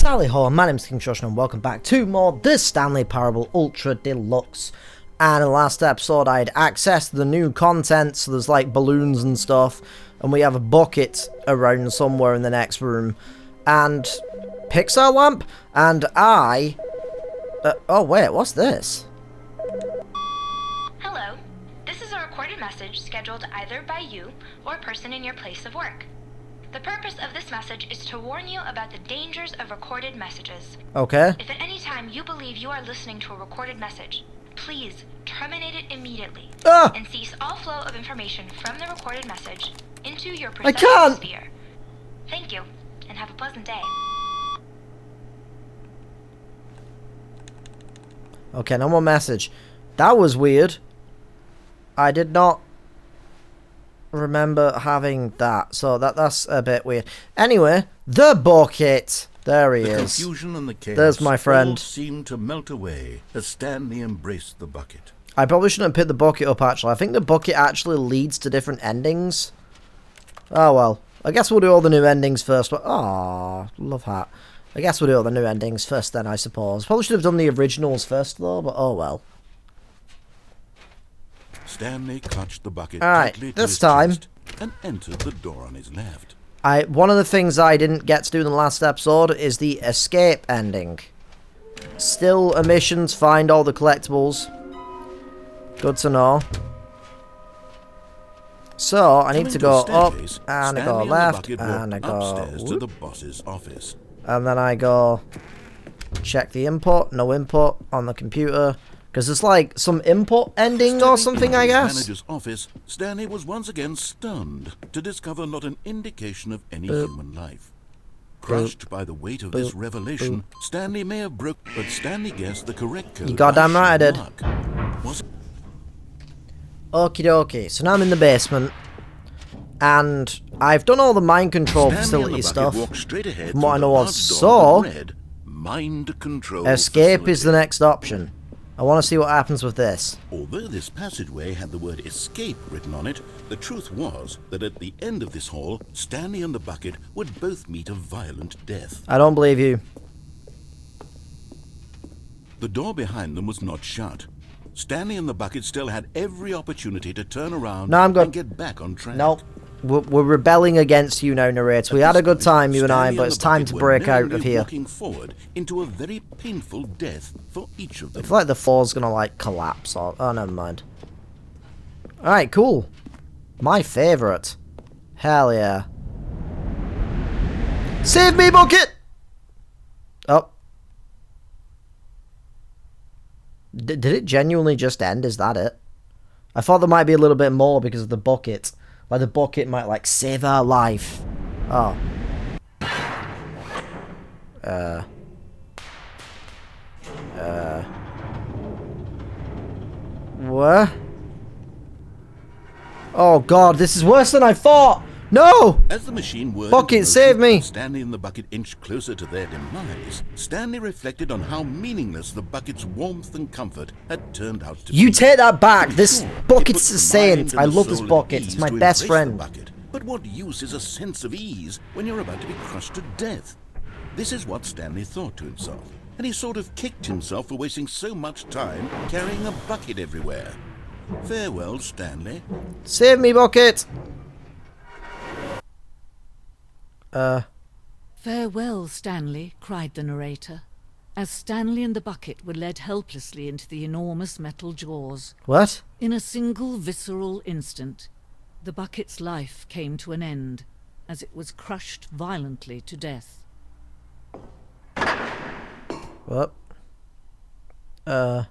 Sally ho, my name's KingFishOcean and welcome back to more The Stanley Parable Ultra Deluxe. And in the last episode I had accessed the new content, so there's like balloons and stuff, and we have a bucket around somewhere in the next room, and Pixar lamp, and oh wait, what's this? Hello, this is a recorded message scheduled either by you or a person in your place of work. The purpose of this message is to warn you about the dangers of recorded messages. Okay. If at any time you believe you are listening to a recorded message, please terminate it immediately and cease all flow of information from the recorded message into your perceptual sphere. Thank you, and have a pleasant day. Okay, no more message. That was weird. I did not remember having that, so that's a bit weird. Anyway, the bucket. There he is. The confusion and the chaos. There's my friend. All seemed to melt away as Stanley embraced the bucket. I probably shouldn't have picked the bucket up, actually. I think the bucket actually leads to different endings. Oh well. I guess we'll do all the new endings first. Oh, love hat. I guess we'll do all the new endings first then, I suppose. Probably should have done the originals first, though, but oh well. Stanley clutched the bucket tightly to his chest and entered the door on his left. One of the things I didn't get to do in the last episode is the escape ending. Still a mission to find all the collectibles. Good to know. So I need to go up and I go left and I go upstairs to the boss's office. And then I go check the input, no input on the computer. Because it's like some input ending or something, I guess. In the manager's office, Stanley was once again stunned to discover not an indication of any human life. Crushed by the weight of this revelation, Stanley may have but Stanley guessed the correct code. You goddamn right I did. Okie dokie, so now I'm in the basement. And I've done all the mind control facility stuff. From what I know of, so mind control escape is the next option. I want to see what happens with this. Although this passageway had the word escape written on it, the truth was that at the end of this hall, Stanley and the bucket would both meet a violent death. I don't believe you. The door behind them was not shut. Stanley and the bucket still had every opportunity to turn around and get back on track. Nope. We're rebelling against you now, narrator. We had a good time, you and I, but it's time to break out of here. Walking forward into a very painful death for each of them. I feel like the floor's gonna like collapse or oh, never mind. Alright, cool. My favourite. Hell yeah. Save me, bucket! Oh. Did it genuinely just end? Is that it? I thought there might be a little bit more because of the bucket. Like the bucket might like save our life. Oh. What? Oh god, this is worse than I thought! No! As the machine whirred bucket, save me! Stanley and the bucket inched closer to their demise. Stanley reflected on how meaningless the bucket's warmth and comfort had turned out to be. You take that back! This bucket's a saint! I love this bucket. It's my best friend. But what use is a sense of ease when you're about to be crushed to death? This is what Stanley thought to himself, and he sort of kicked himself for wasting so much time carrying a bucket everywhere. Farewell, Stanley. Save me, bucket! Farewell, Stanley, cried the narrator, as Stanley and the bucket were led helplessly into the enormous metal jaws. What? In a single visceral instant, the bucket's life came to an end, as it was crushed violently to death. What? The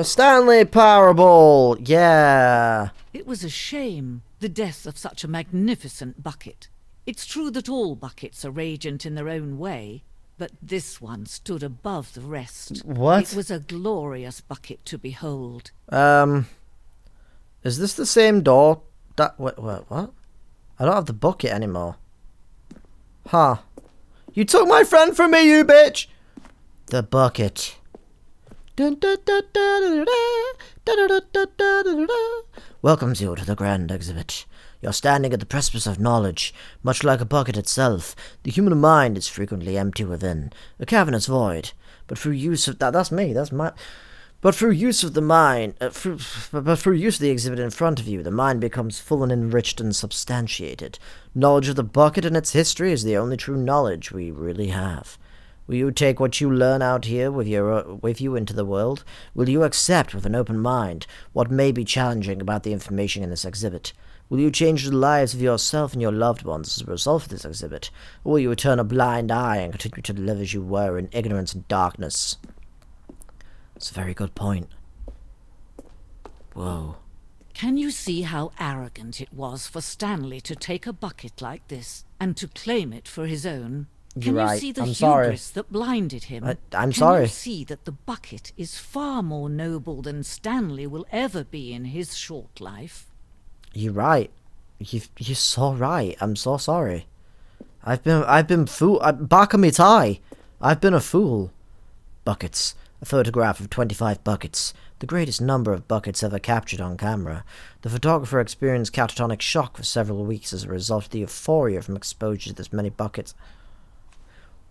Stanley Parable! Yeah! It was a shame, the death of such a magnificent bucket. It's true that all buckets are radiant in their own way, but this one stood above the rest. What? It was a glorious bucket to behold. Is this the same door? What? I don't have the bucket anymore. Huh. You took my friend from me, you bitch! The bucket. Welcomes you to the grand exhibit. You're standing at the precipice of knowledge. Much like a bucket itself, the human mind is frequently empty within, a cavernous void. But through use of that's me, that's my... But through use of the mind, through use of the exhibit in front of you, the mind becomes full and enriched and substantiated. Knowledge of the bucket and its history is the only true knowledge we really have. Will you take what you learn out here with you into the world? Will you accept with an open mind what may be challenging about the information in this exhibit? Will you change the lives of yourself and your loved ones as a result of this exhibit? Or will you turn a blind eye and continue to live as you were in ignorance and darkness? It's a very good point. Whoa. Can you see how arrogant it was for Stanley to take a bucket like this and to claim it for his own? Can you see the hubris that blinded him? I'm sorry. Can you see that the bucket is far more noble than Stanley will ever be in his short life? You're right. You're so right. I'm so sorry. I've been fool. Back on me tie. I've been a fool. Buckets. A photograph of 25 buckets, the greatest number of buckets ever captured on camera. The photographer experienced catatonic shock for several weeks as a result of the euphoria from exposure to this many buckets.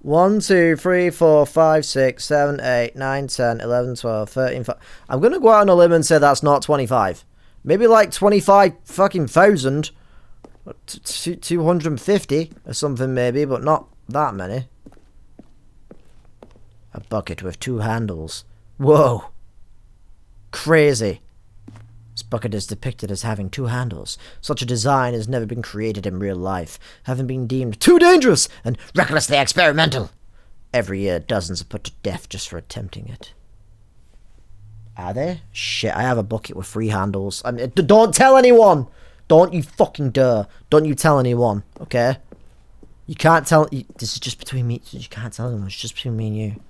1, 2, 3, 4, 5, 6, 7, 8, 9, 10, 11, 12, 13, 14. I'm gonna go out on a limb and say that's not 25. Maybe like 25 fucking thousand. 250 or something maybe, but not that many. A bucket with 2 handles. Whoa. Crazy. This bucket is depicted as having 2 handles. Such a design has never been created in real life, having been deemed too dangerous and recklessly experimental. Every year, dozens are put to death just for attempting it. Are they? Shit, I have a bucket with 3 handles. I mean, don't tell anyone! Don't you fucking dare. Don't you tell anyone, okay? You can't tell... This is just between me... You can't tell anyone, it's just between me and you.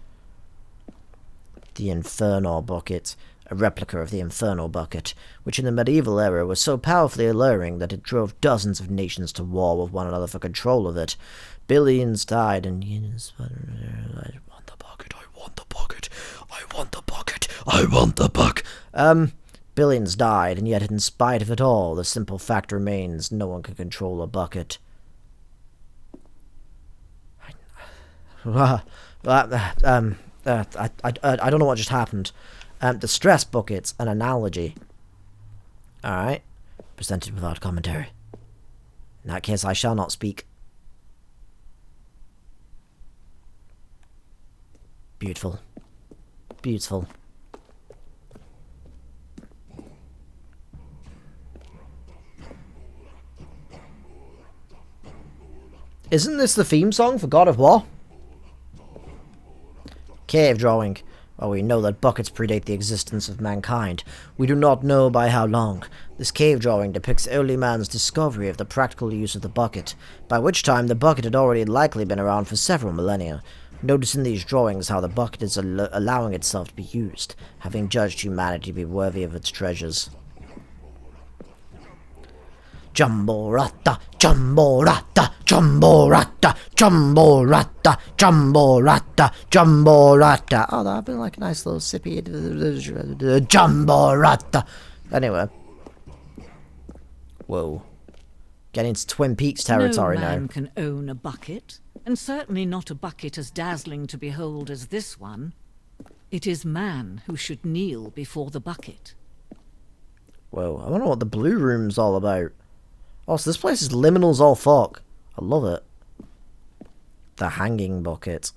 The Inferno Bucket, a replica of the Infernal Bucket, which in the medieval era was so powerfully alluring that it drove dozens of nations to war with one another for control of it. Billions died and... I want the bucket, I want the bucket, I want the bucket, I want the buck. Billions died, and yet in spite of it all, the simple fact remains no one can control a bucket. I don't know what just happened. The stress bucket's an analogy. Alright. Presented without commentary. In that case, I shall not speak. Beautiful. Beautiful. Isn't this the theme song for God of War? Cave drawing. Well, we know that buckets predate the existence of mankind. We do not know by how long. This cave drawing depicts early man's discovery of the practical use of the bucket, by which time the bucket had already likely been around for several millennia. Notice in these drawings how the bucket is allowing itself to be used, having judged humanity to be worthy of its treasures. Jumbo Rata, Jumbo Rata, Jumbo Rata, Jumbo Rata, Jumbo Rata, Jumbo Rata. Oh, that'd be like a nice little sippy Jumbo Rata. Anyway. Whoa. Getting into Twin Peaks territory now. No man can own a bucket, and certainly not a bucket as dazzling to behold as this one. It is man who should kneel before the bucket. Whoa, I wonder what the blue room's all about. Oh, so this place is liminal as all fuck. I love it. The hanging bucket.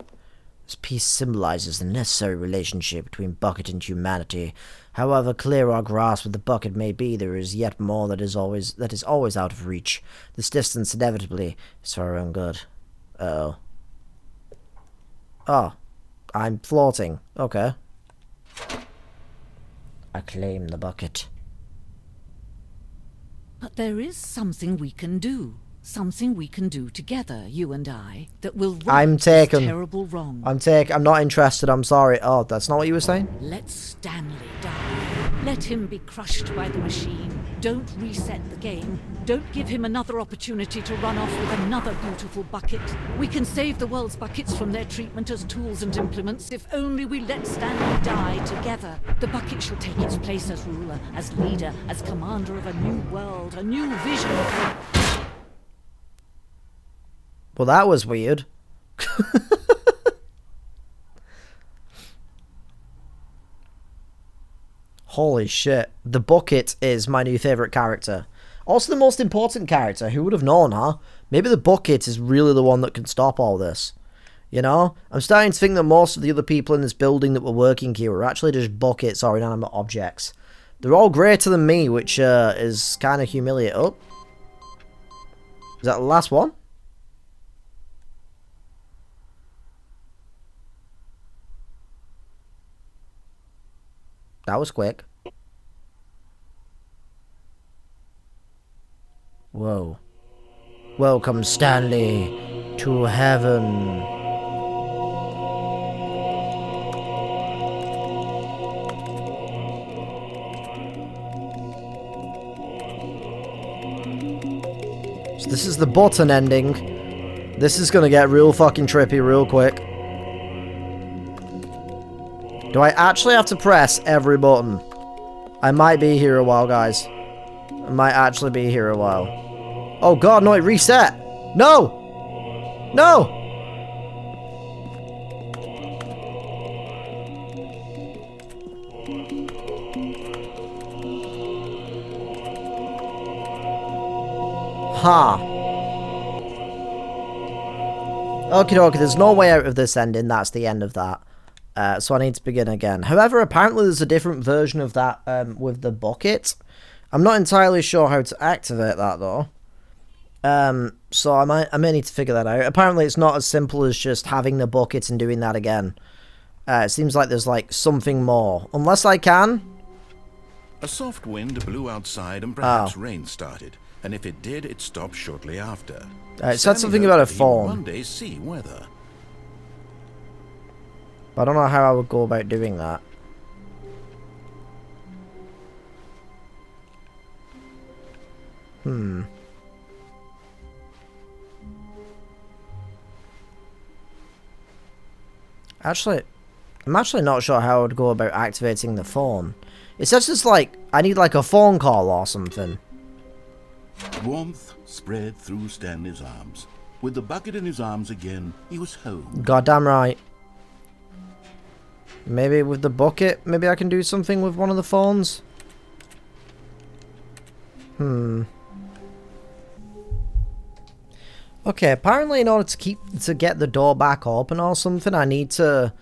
This piece symbolizes the necessary relationship between bucket and humanity. However clear our grasp of the bucket may be, there is yet more that is always out of reach. This distance inevitably is for our own good. Uh-oh. Oh. I'm floating. Okay. I claim the bucket. But there is something we can do. Something we can do together, you and I, that will right this terrible wrong. I'm not interested, I'm sorry. Oh, that's not what you were saying? Let Stanley die. Let him be crushed by the machine. Don't reset the game. Don't give him another opportunity to run off with another beautiful bucket. We can save the world's buckets from their treatment as tools and implements if only we let Stanley die together. The bucket shall take its place as ruler, as leader, as commander of a new world, a new vision. Well, that was weird. Holy shit. The bucket is my new favourite character. Also the most important character. Who would have known, huh? Maybe the bucket is really the one that can stop all this. You know? I'm starting to think that most of the other people in this building that were working here were actually just buckets or inanimate objects. They're all greater than me, which is kind of humiliating. Oh. Is that the last one? That was quick. Whoa. Welcome, Stanley, to heaven. So this is the button ending. This is gonna get real fucking trippy real quick. Do I actually have to press every button? I might be here a while, guys. I might actually be here a while. Oh god, no, it reset! No! No! Ha! Okie dokie, there's no way out of this ending, that's the end of that. So I need to begin again. However, apparently there's a different version of that with the bucket. I'm not entirely sure how to activate that though. So I may need to figure that out. Apparently it's not as simple as just having the bucket and doing that again. It seems like there's like something more. Unless I can. A soft wind blew outside and perhaps rain started. And if it did, it stopped shortly after. It said something about a phone. One day see weather. I don't know how I would go about doing that. Actually, I'm actually not sure how I would go about activating the phone. It says it's like, I need like a phone call or something. Warmth spread through Stanley's arms. With the bucket in his arms again, he was home. Goddamn right. Maybe with the bucket, maybe I can do something with one of the phones? Okay, apparently in order to get the door back open or something, I need to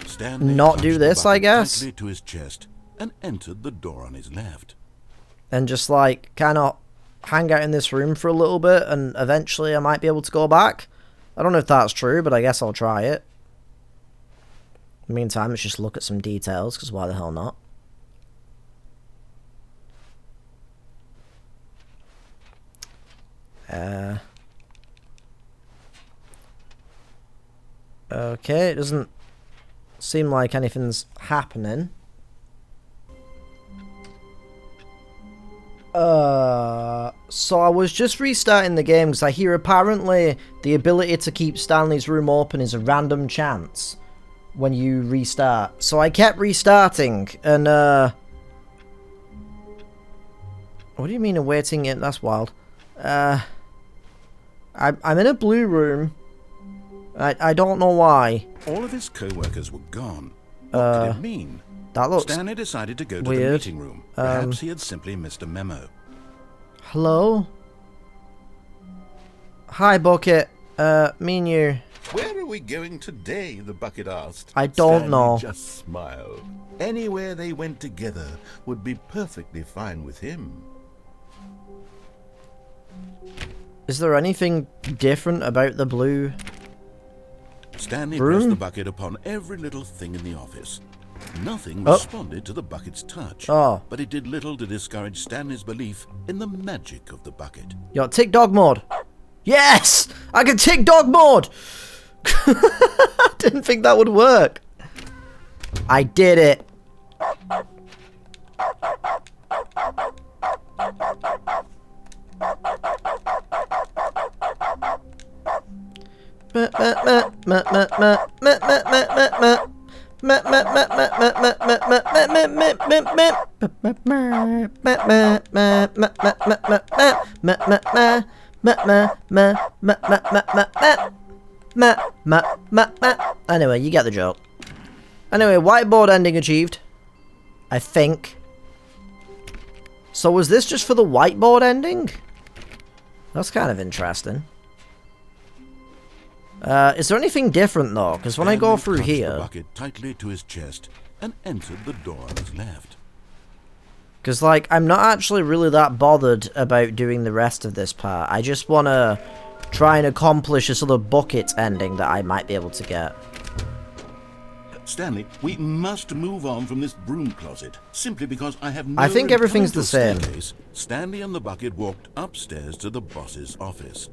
Stanley not do this, I guess. tightly to his chest and entered the door on his left. And just like kind of hang out in this room for a little bit and eventually I might be able to go back. I don't know if that's true, but I guess I'll try it. In the meantime, let's just look at some details, because why the hell not? Okay, it doesn't seem like anything's happening. So I was just restarting the game because I hear apparently the ability to keep Stanley's room open is a random chance when you restart. So I kept restarting and what do you mean awaiting it? That's wild. I'm in a blue room. I don't know why. All of his co-workers were gone. What did it mean? That looks Stanley decided to go to weird. the meeting room. Perhaps he had simply missed a memo. Hello? Hi, Bucket. Me and you. Where are we going today? The bucket asked. I don't Stanley know. just smiled. Anywhere they went together would be perfectly fine with him. Is there anything different about the blue Stanley room? pressed the bucket upon every little thing in the office. Nothing responded to the bucket's touch, but it did little to discourage Stanley's belief in the magic of the bucket. Yo, tick dog mode. Yes! I can tick dog mode! I didn't think that would work. I did it. Anyway, you get the joke. Anyway, whiteboard ending achieved. I think. So was this just for the whiteboard ending? That's kind of interesting. Is there anything different though? Because when I go through here, the bucket tightly to his chest and entered the door on his left. Because like I'm not actually really that bothered about doing the rest of this part. I just want to try and accomplish this other bucket ending that I might be able to get. Stanley, we must move on from this broom closet, simply because I have no... I think everything's the same. Stanley and the bucket walked upstairs to the boss's office.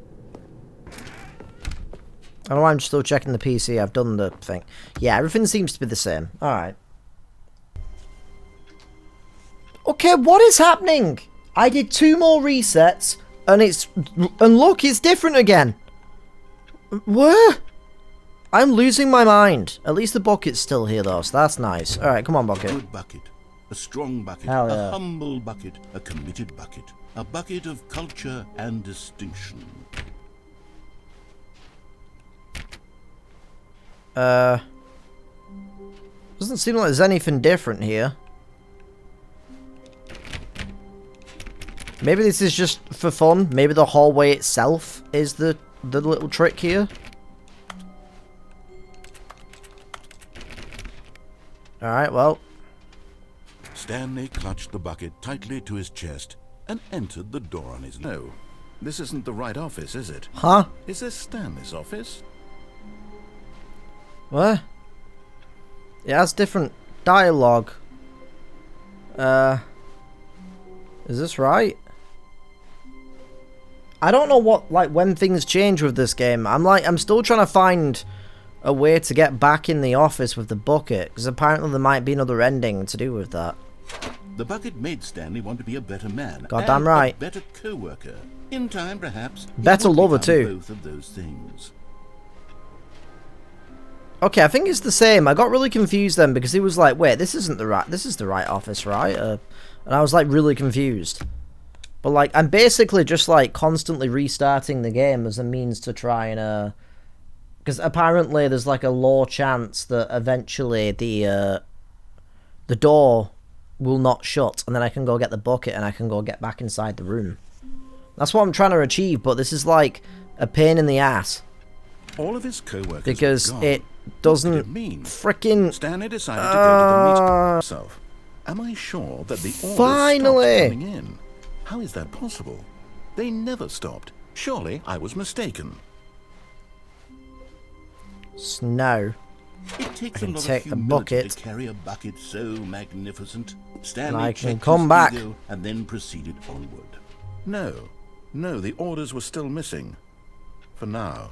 I don't know why I'm still checking the PC. I've done the thing. Yeah, everything seems to be the same. Alright. Okay, what is happening? I did 2 more resets, and look, it's different again. What? I'm losing my mind. At least the bucket's still here though, so that's nice. Alright, come on, bucket. A good bucket. A strong bucket. Hell yeah. A humble bucket. A committed bucket. A bucket of culture and distinction. Doesn't seem like there's anything different here. Maybe this is just for fun. Maybe the hallway itself is the little trick here. Alright, well. Stanley clutched the bucket tightly to his chest and entered the door on his... No, this isn't the right office, is it? Huh? Is this Stanley's office? What? Yeah, that's different dialogue. Is this right? I don't know what, like, when things change with this game. I'm still trying to find a way to get back in the office with the bucket, because apparently there might be another ending to do with that. The bucket made Stanley want to be a better man. Goddamn right. A better co-worker. In time, perhaps. Better lover too. Both of those things. Okay, I think it's the same. I got really confused then because he was like, "Wait, this is the right office, right?" And I was like really confused. But like, I'm basically just like constantly restarting the game as a means to try and because apparently there's like a low chance that eventually the door will not shut, and then I can go get the bucket and I can go get back inside the room. That's what I'm trying to achieve, but this is like a pain in the ass. All of his co-workers because were gone. it doesn't freaking. Stanley decided to go to the meeting himself. Am I sure that the orders finally stopped coming in? How is that possible? They never stopped. Surely I was mistaken. No. It takes I a can lot take of the humility bucket. to carry a bucket so magnificent. And Stanley I can checked come his back. ego and then proceeded onward. No, the orders were still missing. For now.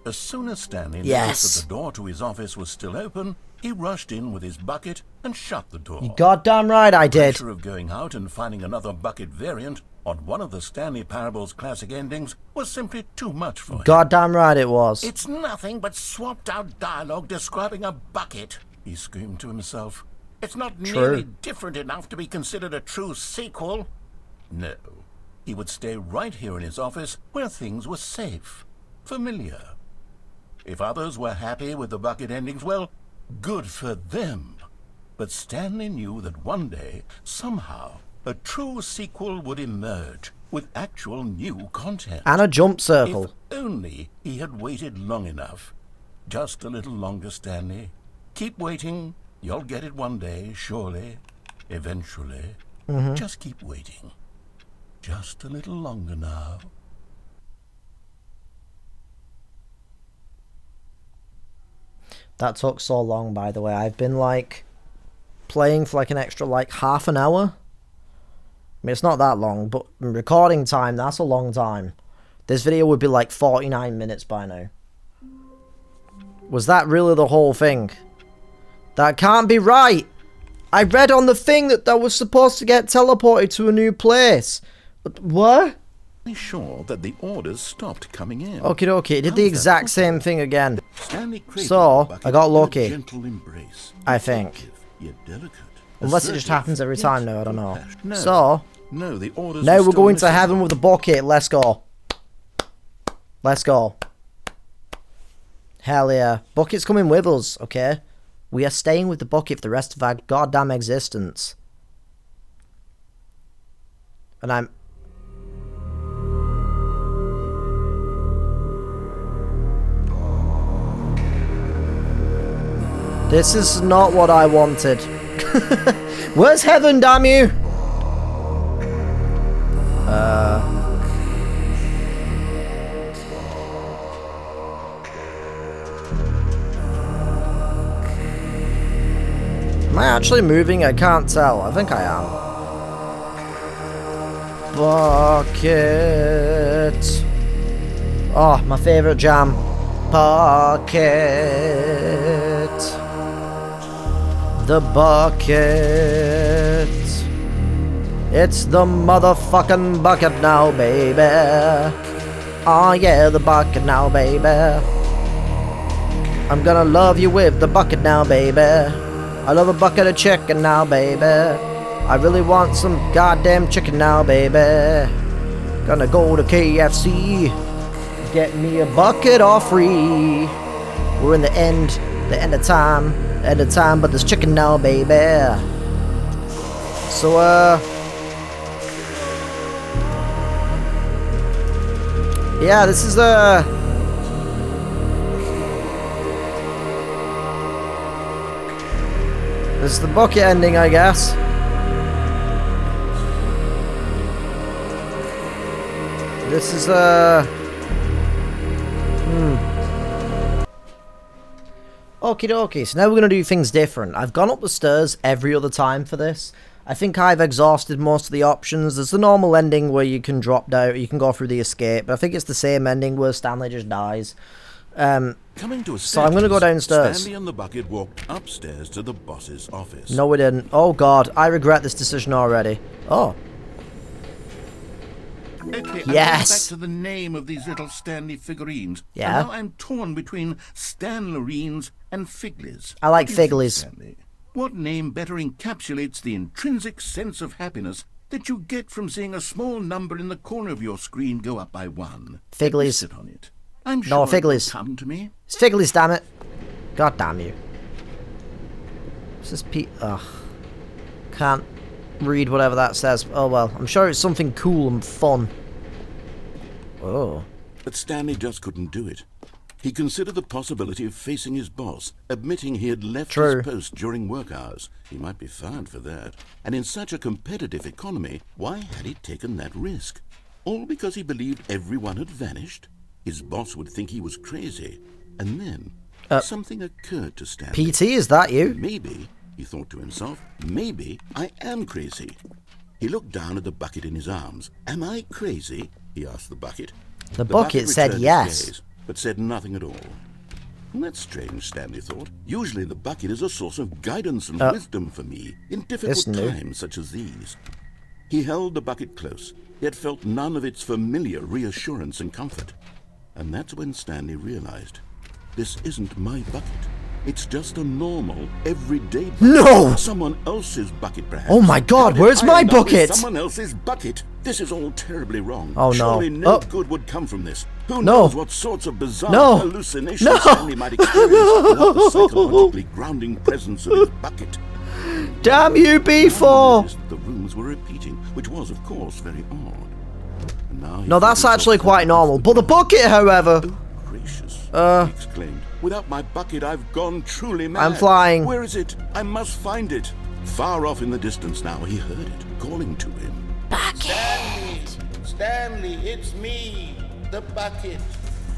As soon as Stanley noticed that the door to his office was still open, he rushed in with his bucket and shut the door. You goddamn right I did. The pressure of going out and finding another bucket variant on one of the Stanley Parable's classic endings was simply too much for him. Goddamn right it was. It's nothing but swapped-out dialogue describing a bucket, he screamed to himself. It's not nearly different enough to be considered a true sequel. No, he would stay right here in his office where things were safe, familiar. If others were happy with the bucket endings, well, good for them. But Stanley knew that one day, somehow, a true sequel would emerge with actual new content. And a jump circle. If only he had waited long enough. Just a little longer, Stanley. Keep waiting. You'll get it one day, surely. Eventually. Just keep waiting. Just a little longer now. That took so long, by the way. I've been like playing for like an extra like half an hour. I mean, it's not that long, but in recording time, that's a long time. This video would be like 49 minutes by now. Was that really the whole thing? That can't be right. I read on the thing that was supposed to get teleported to a new place. What? sure that the orders stopped coming in. Okie dokie, it did the exact same thing again. Stanley So, I got lucky. Gentle embrace, I think. yet delicate. Unless it just happens every time now, I don't know. No, So, no, the orders now were we're still going to missing. heaven with the bucket. Let's go. Let's go. Hell yeah. Bucket's coming with us, okay? We are staying with the bucket for the rest of our goddamn existence. And I'm... This is not what I wanted. Where's heaven, damn you? Am I actually moving? I can't tell. I think I am. Bucket. Oh, my favourite jam. Bucket. The bucket. It's the motherfucking bucket now, baby. Oh yeah, the bucket now, baby. I'm gonna love you with the bucket now, baby. I love a bucket of chicken now, baby. I really want some goddamn chicken now, baby. Gonna go to KFC. Get me a bucket all free. We're in the end of time. End of time, but there's chicken now, baby. So, yeah, this is, this is the bucket ending, I guess. This is, Okie dokie, so now we're going to do things different. I've gone up the stairs every other time for this. I think I've exhausted most of the options. There's the normal ending where you can drop down, you can go through the escape, but I think it's the same ending where Stanley just dies. Coming to a So I'm going to go downstairs. Stanley and the bucket walked upstairs to the boss's office. No, we didn't. Oh god, I regret this decision already. Oh. Okay, Yes. back to the name of these little Stanley figurines. Yeah. And now I'm torn between Stanlerines and Figlies. I like What do you think, Figlies. Stanley? What name better encapsulates the intrinsic sense of happiness that you get from seeing a small number in the corner of your screen go up by one? Figlies. Sit on it. I'm No, sure it will Figlies. come to me. It's Figlies, damn it. God damn you. This is ugh. Can't read whatever that says. Oh well, I'm sure it's something cool and fun. Oh. But Stanley just couldn't do it. He considered the possibility of facing his boss, admitting he had left True. his post during work hours. He might be fired for that. And in such a competitive economy, why had he taken that risk? All because he believed everyone had vanished? His boss would think he was crazy. And then, something occurred to Stanley. PT, is that you? Maybe, he thought to himself, maybe I am crazy. He looked down at the bucket in his arms. Am I crazy? He asked the bucket. The bucket said returned his yes. gaze, but said nothing at all. That's strange, Stanley thought. Usually the bucket is a source of guidance and wisdom for me in difficult new. times such as these. He held the bucket close, yet felt none of its familiar reassurance and comfort. And that's when Stanley realized, this isn't my bucket. It's just a normal, everyday bucket. No! Someone else's bucket, perhaps. Oh my god, How did where's I my end up with bucket? Someone else's bucket. This is all terribly wrong. Oh, no. Surely no Oh. good would come from this. Who No. knows what sorts of bizarre No. hallucinations No. Stanley might experience without the psychologically grounding presence of his bucket. Damn you, B4! Noticed the rooms were repeating, which was, of course, very odd. And now he No, felt that's himself actually quite coming normal. to But the bucket, however... Oh, gracious, he exclaimed. Without my bucket, I've gone truly mad. I'm flying. Where is it? I must find it. Far off in the distance now, he heard it, calling to him. Stanley! Stanley, it's me, the bucket.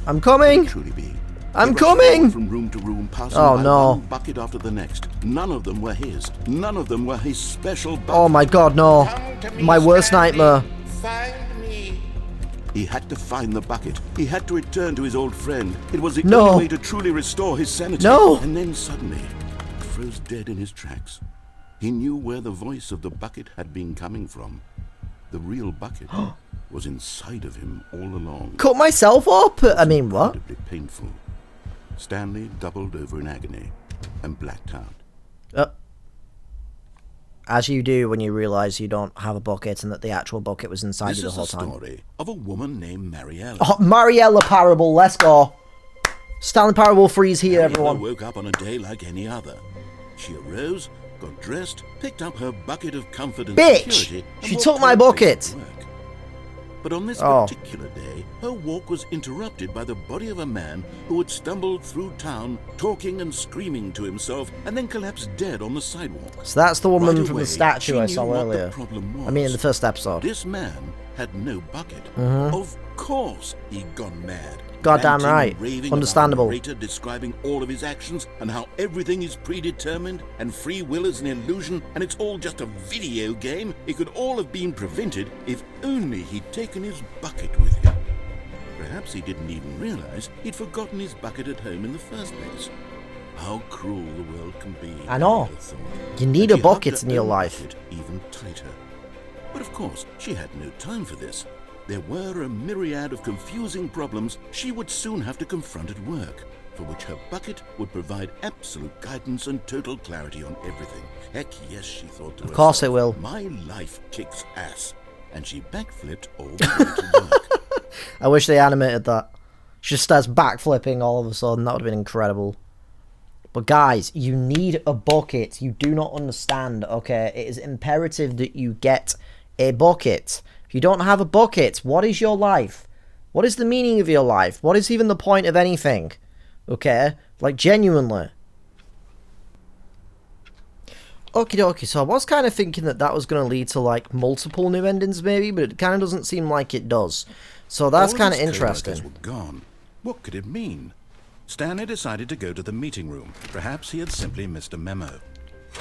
I'm coming! Truly be. I'm He rushed coming! From room to room, passing Oh, by no. one bucket after the next. None of them were his. None of them were his special bucket. Oh my god, no. Come to me, My worst Stanley. nightmare. Find me. He had to find the bucket. He had to return to his old friend. It was the No. only way to truly restore his sanity. No. And then suddenly, he froze dead in his tracks. He knew where the voice of the bucket had been coming from. The real bucket was inside of him all along. Cut myself up? I mean, what? Incredibly painful. Stanley doubled over in agony and blacked out. As you do when you realise you don't have a bucket and that the actual bucket was inside you the whole time. This is the story of a woman named Mariella. Oh, Mariella Parable, let's go. Stanley Parable freeze here, Mariella everyone. woke up on a day like any other. She arose, got dressed, picked up her bucket of comfort and security, and she walked took to my her place bucket. at work. But on this particular day, her walk was interrupted by the body of a man who had stumbled through town, talking and screaming to himself, and then collapsed dead on the sidewalk. So that's the woman Right from away, the statue she I knew saw what the earlier. problem was. I mean, in the first episode. This man had no bucket. Of course he'd gone mad. Goddamn Ranting, right. raving Understandable. about a narrator describing all of his actions and how everything is predetermined and free will is an illusion and it's all just a video game. It could all have been prevented if only he'd taken his bucket with him. Perhaps he didn't even realize he'd forgotten his bucket at home in the first place. How cruel the world can be. I know. Mariella thought. You need And a she bucket hugged in her your own life. bucket even tighter. But of course, she had no time for this. There were a myriad of confusing problems she would soon have to confront at work, for which her bucket would provide absolute guidance and total clarity on everything. Heck yes, she thought to herself. Of course it will. My life kicks ass. And she backflipped all the way to work. I wish they animated that. She just starts backflipping all of a sudden. That would have been incredible. But guys, you need a bucket. You do not understand, okay? It is imperative that you get a bucket. If you don't have a bucket, what is your life? What is the meaning of your life? What is even the point of anything? Okay? Like, genuinely. Okie dokie, so I was kind of thinking that that was going to lead to, like, multiple new endings, maybe, but it kind of doesn't seem like it does. So that's kind of interesting. All of his co-workers were gone. What could it mean? Stanley decided to go to the meeting room. Perhaps he had simply missed a memo.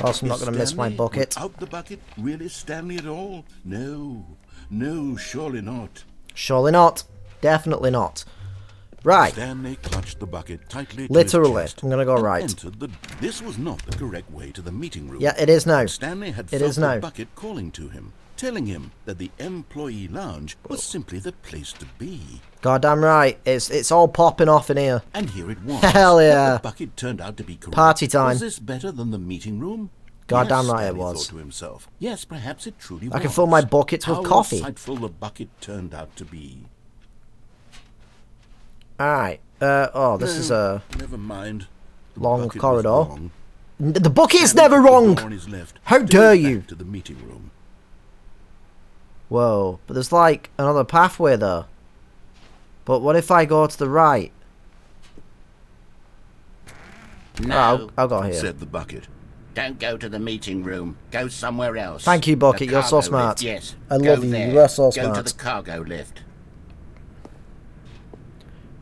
Also, I'm not going to miss my bucket. Without the bucket, really Stanley at all? No. No, surely not. Surely not. Definitely not. Right. Stanley clutched the bucket tightly to Literally. his chest I'm going to go and right. entered This was not the correct way to the meeting room. Yeah, it is now. Stanley had It felt is now. the bucket calling to him, telling him that the employee lounge was simply the place to be. Goddamn right. It's all popping off in here. And here it was. Hell yeah. The bucket turned out to be correct. Party time. Was this better than the meeting room? Goddamn Yes, right it Stanley was. thought to himself. Yes, perhaps it truly was. I can fill my buckets with How coffee. insightful the bucket turned out to be. Alright. This is a Never mind. The long bucket was corridor. wrong. The bucket's Stanley never took the wrong! door on his left, How turned dare back you! to the meeting room. Whoa. But there's like another pathway there. But what if I go to the right? No, I'll go here. Said the bucket. don't go to the meeting room. Go somewhere else. Thank you, Bucket, The you're so cargo smart. lift, yes. I Go love you, there. you are so Go smart. to the cargo lift.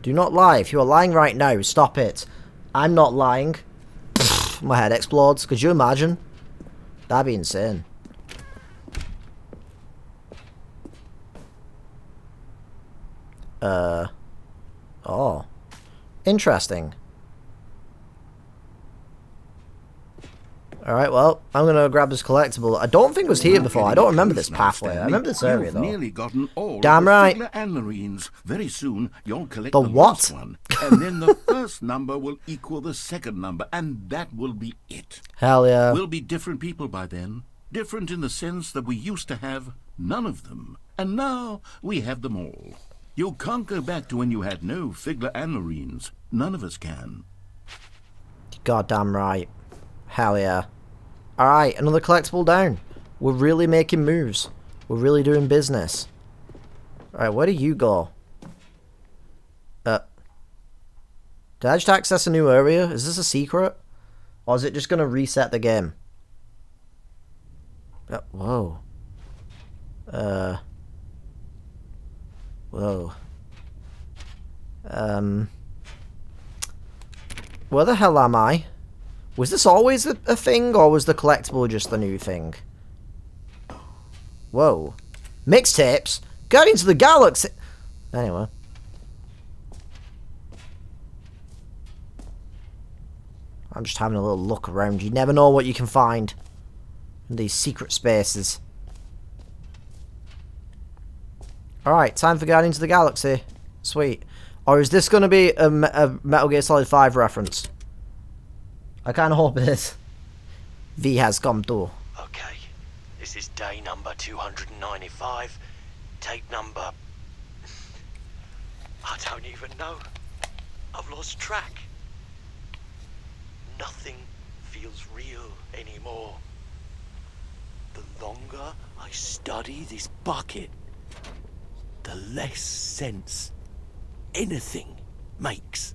Do not lie. If you are lying right now, stop it. I'm not lying. My head explodes. Could you imagine? That'd be insane. Oh. Interesting. Alright, well, I'm gonna grab this collectible. I don't think it was here before. I don't remember this pathway. I remember this area, You've though. nearly gotten all Damn of the right. Figler and Marines. Very soon, you'll collect The the what? last one. And then the first number will equal the second number, and that will be it. Hell yeah. We'll be different people by then. Different in the sense that we used to have none of them. And now we have them all. You can't go back to when you had no Figler and Marines. None of us can. Goddamn right. Hell yeah. Alright, another collectible down. We're really making moves. We're really doing business. Alright, where do you go? Did I just access a new area? Is this a secret? Or is it just going to reset the game? Whoa. Whoa. Where the hell am I? Was this always a thing, or was the collectible just the new thing? Whoa. Mixtapes? Guardians of the Galaxy! Anyway. I'm just having a little look around. You never know what you can find in these secret spaces. Alright, time for Guardians of the Galaxy. Sweet. Or is this going to be a Metal Gear Solid 5 reference? I kind of hope it is. V has come too. Okay, this is day number 295. Tape number... I don't even know. I've lost track. Nothing feels real anymore. The longer I study this bucket, the less sense anything makes.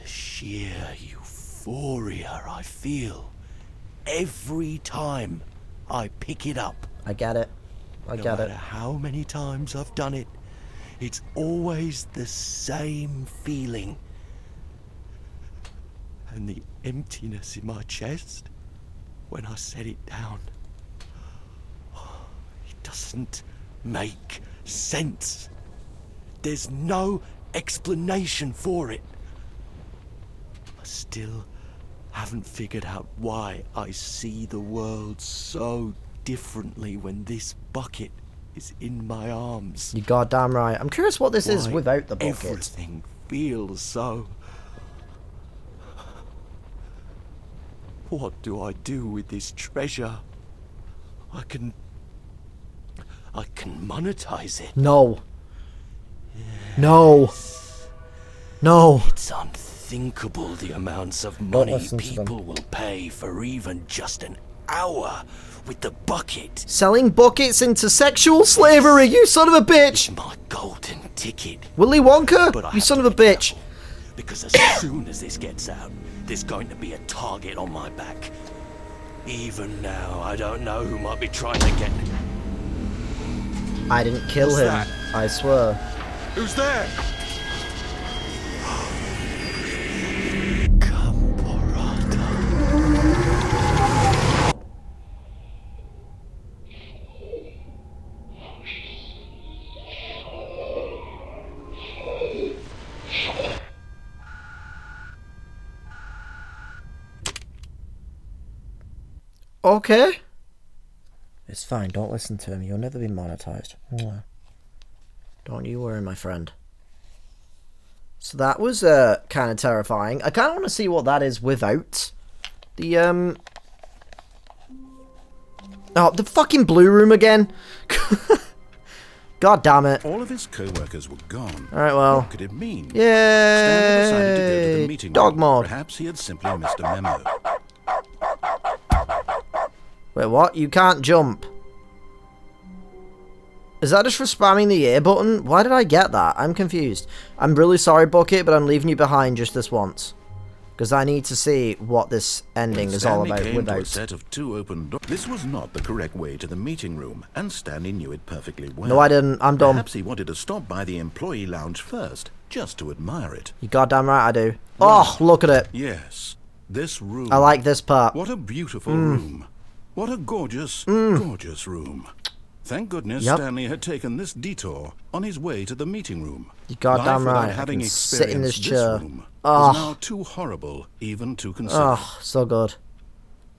The sheer euphoria I feel every time I pick it up. I get it. I No get matter it. how many times I've done it, it's always the same feeling. And the emptiness in my chest when I set it down. It doesn't make sense. There's no explanation for it. I still haven't figured out why I see the world so differently when this bucket is in my arms. You goddamn right. I'm curious what this is Why without the bucket. everything feels so... What do I do with this treasure? I can monetize it. No. No. No. It's unthinkable the amounts of money listen to them. people will pay for even just an hour with the bucket. Selling buckets into sexual slavery, you son of a bitch! It's my golden ticket. Willy Wonka, But I you have son to of a be bitch. careful, because as soon as this gets out, there's going to be a target on my back. Even now, I don't know who might be trying to get... I didn't kill What's him, that? I swear. Who's there? Okay. It's fine, don't listen to him. You'll never be monetized. Don't you worry, my friend. So that was kind of terrifying. I kind of want to see what that is without the Oh, the fucking blue room again. God damn it. All of his co-workers were gone. Alright, well. What could it mean? Stanley decided to go to the Yay! meeting Dog room. mode. Perhaps he had simply missed a memo. Wait, what? You can't jump. Is that just for spamming the A button? Why did I get that? I'm confused. I'm really sorry, Bucket, but I'm leaving you behind just this once. Because I need to see what this ending is all Stanley about came to a without. set of 2 open doors. This was not the correct way to the meeting room, and Stanley knew it perfectly well. No, I didn't. I'm dumb. Perhaps he wanted to stop by the employee lounge first, just to admire it. You goddamn right I do. Oh, look at it. Yes, this room. I like this part. What a beautiful room. What a gorgeous, gorgeous room. Thank goodness Yep. Stanley had taken this detour on his way to the meeting room. You goddamn Life without right. I having can sit in this experienced chair. room Oh. was now too horrible even to consider. Oh, so good.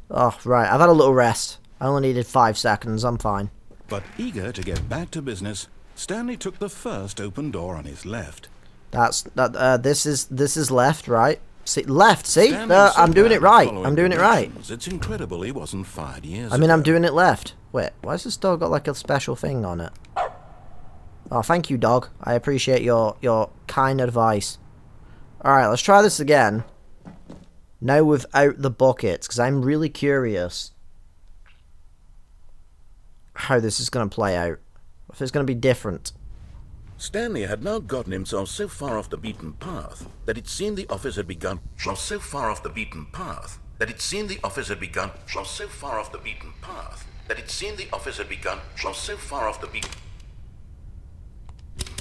Oh, right. I've had a little rest. I only needed 5 seconds. I'm fine. But eager to get back to business, Stanley took the first open door on his left. This is left, right? See, left, see? Stanley was so I'm doing bad it right. at I'm doing it right. directions, It's incredible he wasn't fired years I mean, I'm ago. doing it left. Wait, why has this dog got like a special thing on it? Oh, thank you, dog. I appreciate your kind advice. Alright, let's try this again. Now without the buckets, because I'm really curious how this is going to play out. If it's going to be different. Stanley had now gotten himself so far off the beaten path that it seemed the office had begun. So far off the beaten path that it seemed the office had begun. So far off the beaten path that it seemed the office had begun. So far off the beaten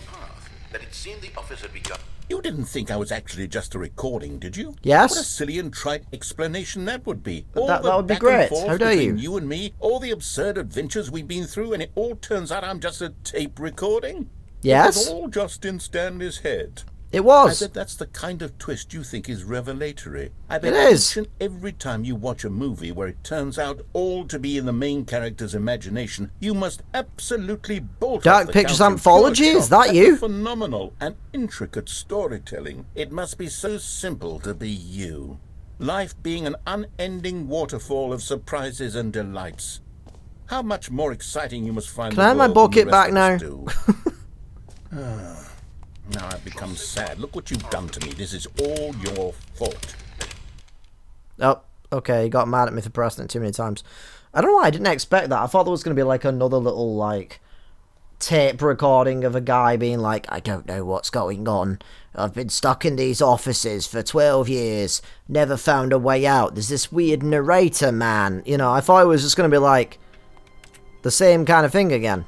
path that it seemed the office had begun. You didn't think I was actually just a recording, did you? Yes. What a silly and trite explanation that would be. That would be great. How dare you? You and me, all the absurd adventures we've been through, and it all turns out I'm just a tape recording. Yes? It was all just in Stanley's head. It was. I bet that's the kind of twist you think is revelatory. I bet It is. each and every time you watch a movie where it turns out all to be in the main character's imagination, you must absolutely bolt Dark off the Pictures couch in Anthology? pure Is that shock you? at the phenomenal and intricate storytelling. It must be so simple to be you. Life being an unending waterfall of surprises and delights. How much more exciting you must find. Can I have my bucket back now? Now I've become sad. Look what you've done to me. This is all your fault. Oh, okay. He got mad at me for pressing it too many times. I don't know why I didn't expect that. I thought there was going to be like another little like tape recording of a guy being like, I don't know what's going on. I've been stuck in these offices for 12 years. Never found a way out. There's this weird narrator man. You know, I thought it was just going to be like the same kind of thing again.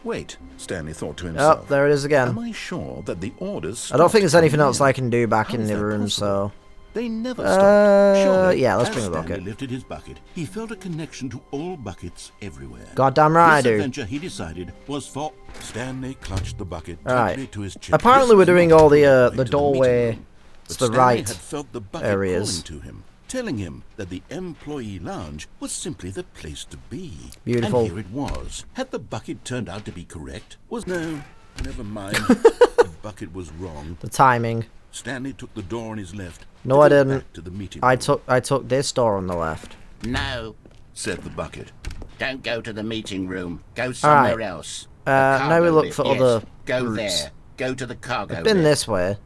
Wait, Stanley thought to himself. Oh, there it is again. Am I sure that the orders... I don't think there's anything else stopped I can do back How in is the that room, possible? so... They never stopped. Surely, yeah, let's as bring the Stanley bucket. lifted his bucket, he felt a connection to all buckets everywhere. Goddamn right I This do. adventure, he decided, was for... Stanley clutched the bucket Alright. tightly to his chest. Apparently This we're was doing not all the the way the to meeting doorway room. to But the Stanley right had felt the bucket areas. calling to him, telling him that the employee lounge was simply the place to be. Beautiful. And here it was. Had the bucket turned out to be correct? No, never mind. The bucket was wrong. The timing. Stanley took the door on his left. No, to I go didn't. back to the meeting I room, took this door on the left. No, said the bucket. don't go to the meeting room. Go somewhere else. The now we cargo look lift, for yes. other Go routes. there. Go to the cargo I've been lift. this way.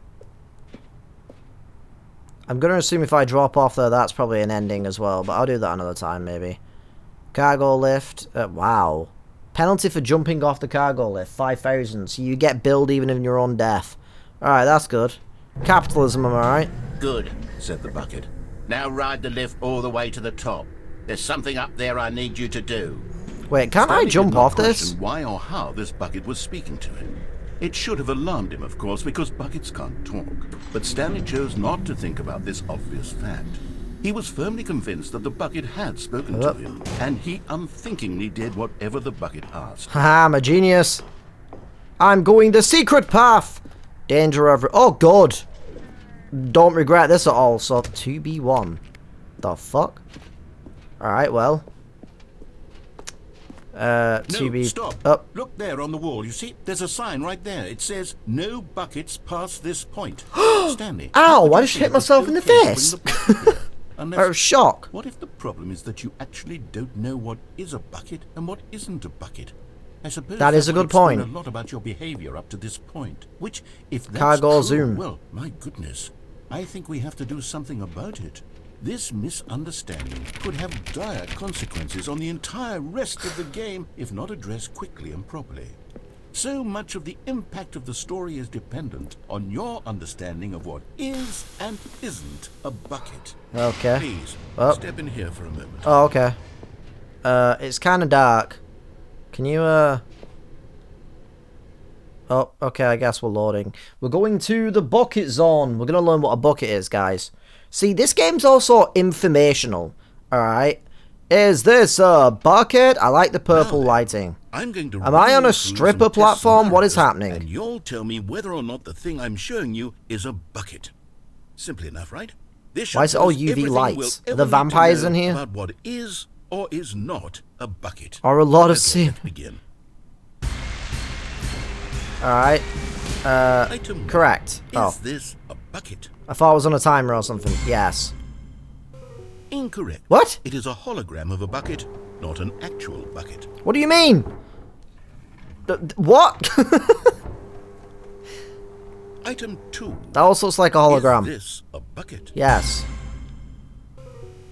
I'm going to assume if I drop off there, that's probably an ending as well, but I'll do that another time, maybe. Cargo lift. Wow. Penalty for jumping off the cargo lift, 5,000. So you get billed even in your own death. Alright, that's good. Capitalism, am I right? Good. Said the bucket. Now ride the lift all the way to the top. There's something up there I need you to do. Wait, can't I Stanley jump did not off this? question why or how this bucket was speaking to him. It should have alarmed him, of course, because buckets can't talk. But Stanley chose not to think about this obvious fact. He was firmly convinced that the bucket had spoken to him, and he unthinkingly did whatever the bucket asked. Haha, I'm a genius. I'm going the secret path. Danger over. Oh, God. Don't regret this at all. So, 2B1. The fuck? Alright, well. 2B. No, stop. Oh, Look there on the wall. You see, there's a sign right there. It says, no buckets past this point. Stanley. Ow, what would I you just feel hit if myself in the okay to bring face. the bucket here? Unless- out of shock. What if the problem is that you actually don't know what is a bucket and what isn't a bucket? I suppose That is a would good explain point. a lot about your behavior up to this point. Which, if that's Cargo true, zoom. well, my goodness, I think we have to do something about it. This misunderstanding could have dire consequences on the entire rest of the game if not addressed quickly and properly. So much of the impact of the story is dependent on your understanding of what is and isn't a bucket. Okay. Please, Oh. step in here for a moment. Oh, okay. It's kind of dark. Can you, Oh, okay, I guess we're loading. We're going to the bucket zone. We're going to learn what a bucket is, guys. See, this game's also informational. Alright. Is this a bucket? I like the purple Now then, lighting. I'm going to Am I on a run through stripper some test platform? What is scenarios, happening? And you'll tell me whether or not the thing I'm showing you is a bucket. Simple enough, right? This should Why is it tell all us UV everything lights? we'll Are ever the need to vampires know in here? About what is or is not a bucket. Or a lot of Okay, sin. let's begin. Alright. Item one. Correct. Is Oh, this a bucket? I thought I was on a timer or something. Yes. Incorrect. What? It is a hologram of a bucket, not an actual bucket. What do you mean? What? Item 2. That also looks like a hologram. Is this a bucket? Yes.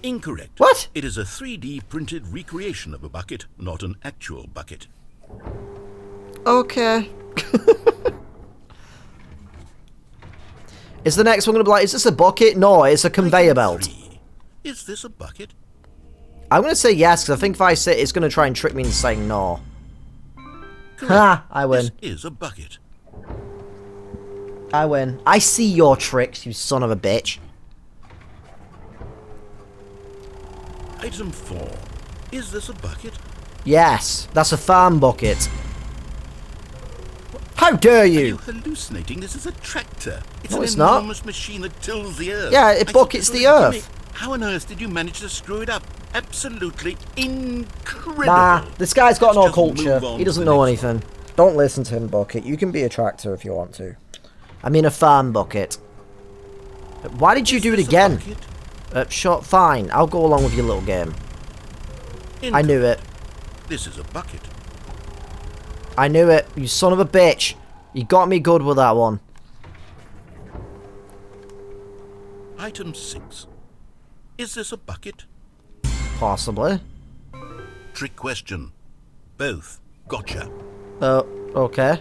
Incorrect. What? It is a 3D printed recreation of a bucket, not an actual bucket. Okay. Is the next one going to be like, is this a bucket? No, it's a conveyor Item belt. 3. Is this a bucket? I'm going to say yes, because I think if I say it, it's going to try and trick me into saying no. Ha! I win. This is a bucket. I win. I see your tricks, you son of a bitch. Item 4. Is this a bucket? Yes, that's a farm bucket. Ha How dare Are you? you hallucinating? This is a tractor. It's No, an it's not. enormous machine that tills the earth. Yeah, it I buckets said, the earth. Jimmy, how on earth did you manage to screw it up? Absolutely incredible. Nah, this guy's got no Let's just culture. move on He to doesn't the know next anything. Don't listen to him, Bucket. You can be a tractor if you want to. I mean a farm, Bucket. Why did you do it Is this a again? bucket? Sure, fine. I'll go along with your little game. I knew it. This is a bucket. I knew it. You son of a bitch. You got me good with that one. Item 6. Is this a bucket? Possibly. Trick question. Both. Gotcha. Okay.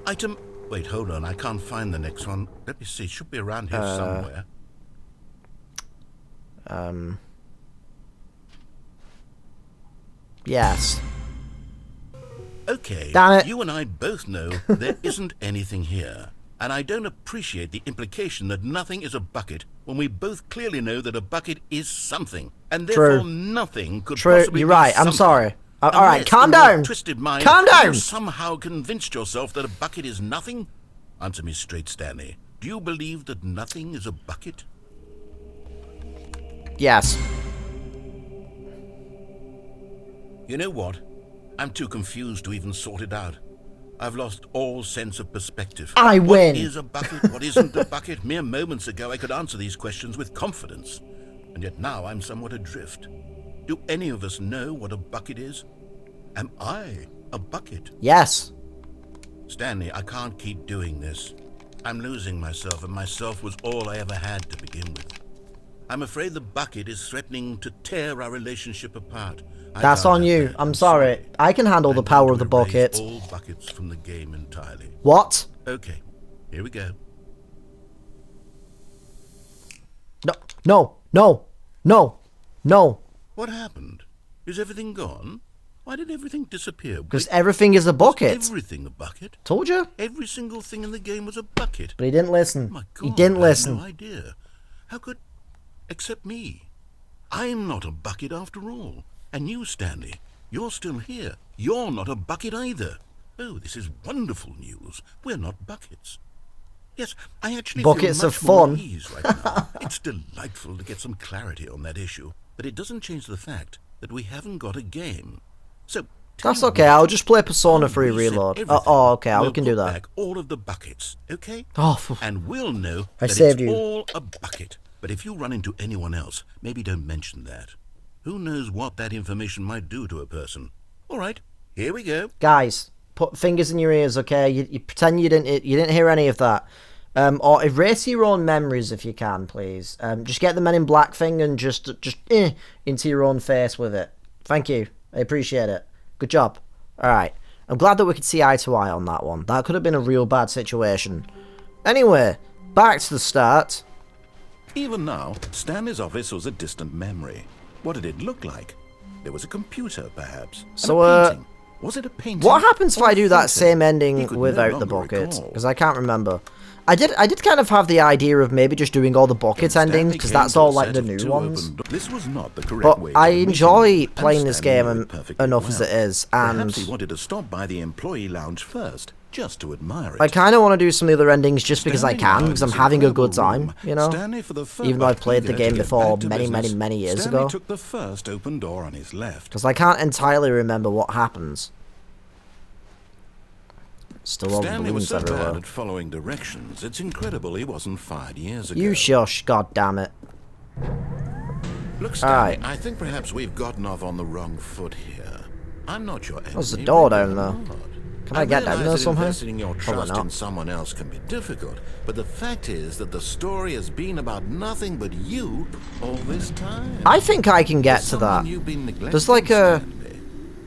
Item... Wait, hold on. I can't find the next one. Let me see. It should be around here somewhere. Yes. Okay. Damn it. You and I both know there isn't anything here. And I don't appreciate the implication that nothing is a bucket when we both clearly know that a bucket is something. And therefore nothing could possibly You're be right. I'm something. sorry. Alright, Unless, calm in your down. Twisted mind, Calm down. You somehow convinced yourself that a bucket is nothing? Answer me straight, Stanley. Do you believe that nothing is a bucket? Yes. You know what? I'm too confused to even sort it out. I've lost all sense of perspective. I win. What is a bucket? What isn't a bucket? Mere moments ago I could answer these questions with confidence. And yet now I'm somewhat adrift. Do any of us know what a bucket is? Am I a bucket? Yes. Stanley, I can't keep doing this. I'm losing myself, and myself was all I ever had to begin with. I'm afraid the bucket is threatening to tear our relationship apart. That's on you. I'm sorry. I can handle the power of the bucket. All buckets from the game entirely. What? Okay, here we go. No. No. No. No. No. What happened? Is everything gone? Why did everything disappear? Because everything is a bucket. Everything a bucket? Told you. Every single thing in the game was a bucket. But he didn't listen. My God, He didn't I had listen. no idea. How could... Except me. I'm not a bucket after all. And you, Stanley, you're still here. You're not a bucket either. Oh, this is wonderful news. We're not buckets. Yes, I actually Buckets feel of much more fun. at ease right now. It's delightful to get some clarity on that issue. But it doesn't change the fact that we haven't got a game. So... That's okay. I'll just play Persona 3 Reload. Oh, okay. We can do We'll put that. back all of the buckets, okay? Oh, and we'll know I that saved it's you. all a bucket. But if you run into anyone else, maybe don't mention that. Who knows what that information might do to a person? All right, here we go. Guys, put fingers in your ears, okay? You pretend you didn't hear any of that. Or erase your own memories if you can, please. Just get the Men in Black thing and just into your own face with it. Thank you. I appreciate it. Good job. Alright. I'm glad that we could see eye to eye on that one. That could have been a real bad situation. Anyway, back to the start. Even now, Stanley's office was a distant memory. What did it look like? There was a computer, perhaps. So, and a painting. Was it a painting? What happens if or I a do that photo? same He ending could no without the longer bucket? recall. Because I can't remember. I did kind of have the idea of maybe just doing all the bucket endings, because that's all like the new ones. This was not the correct But way to I admit enjoy him, playing and this Stanley game knew it perfectly enough as well. it is, Perhaps and he wanted to stop by the employee lounge first, just to admire it. I kind of want to do some of the other endings just because I Standing can, around because I'm this having a good incredible time, room, you know? Stanley, for the Even though I played the eager to game get before back to many, business, many years Stanley ago. took the first open door on his left. Because I can't entirely remember what happens. Still all the Stanley was balloons so bad everywhere. at following directions, it's incredible he wasn't fired years ago. You shush, god damn it. Look, Stanley, Alright. I think perhaps we've gotten off on the wrong foot here. I'm not your enemy. There's a door really down there. not. Can I get down realize there that somehow? Investing your Probably trust not. in someone else can be difficult, but the fact is that the story has been about nothing but you all this time. I think I can get to Someone that. you've been neglecting, There's like a... Stanley.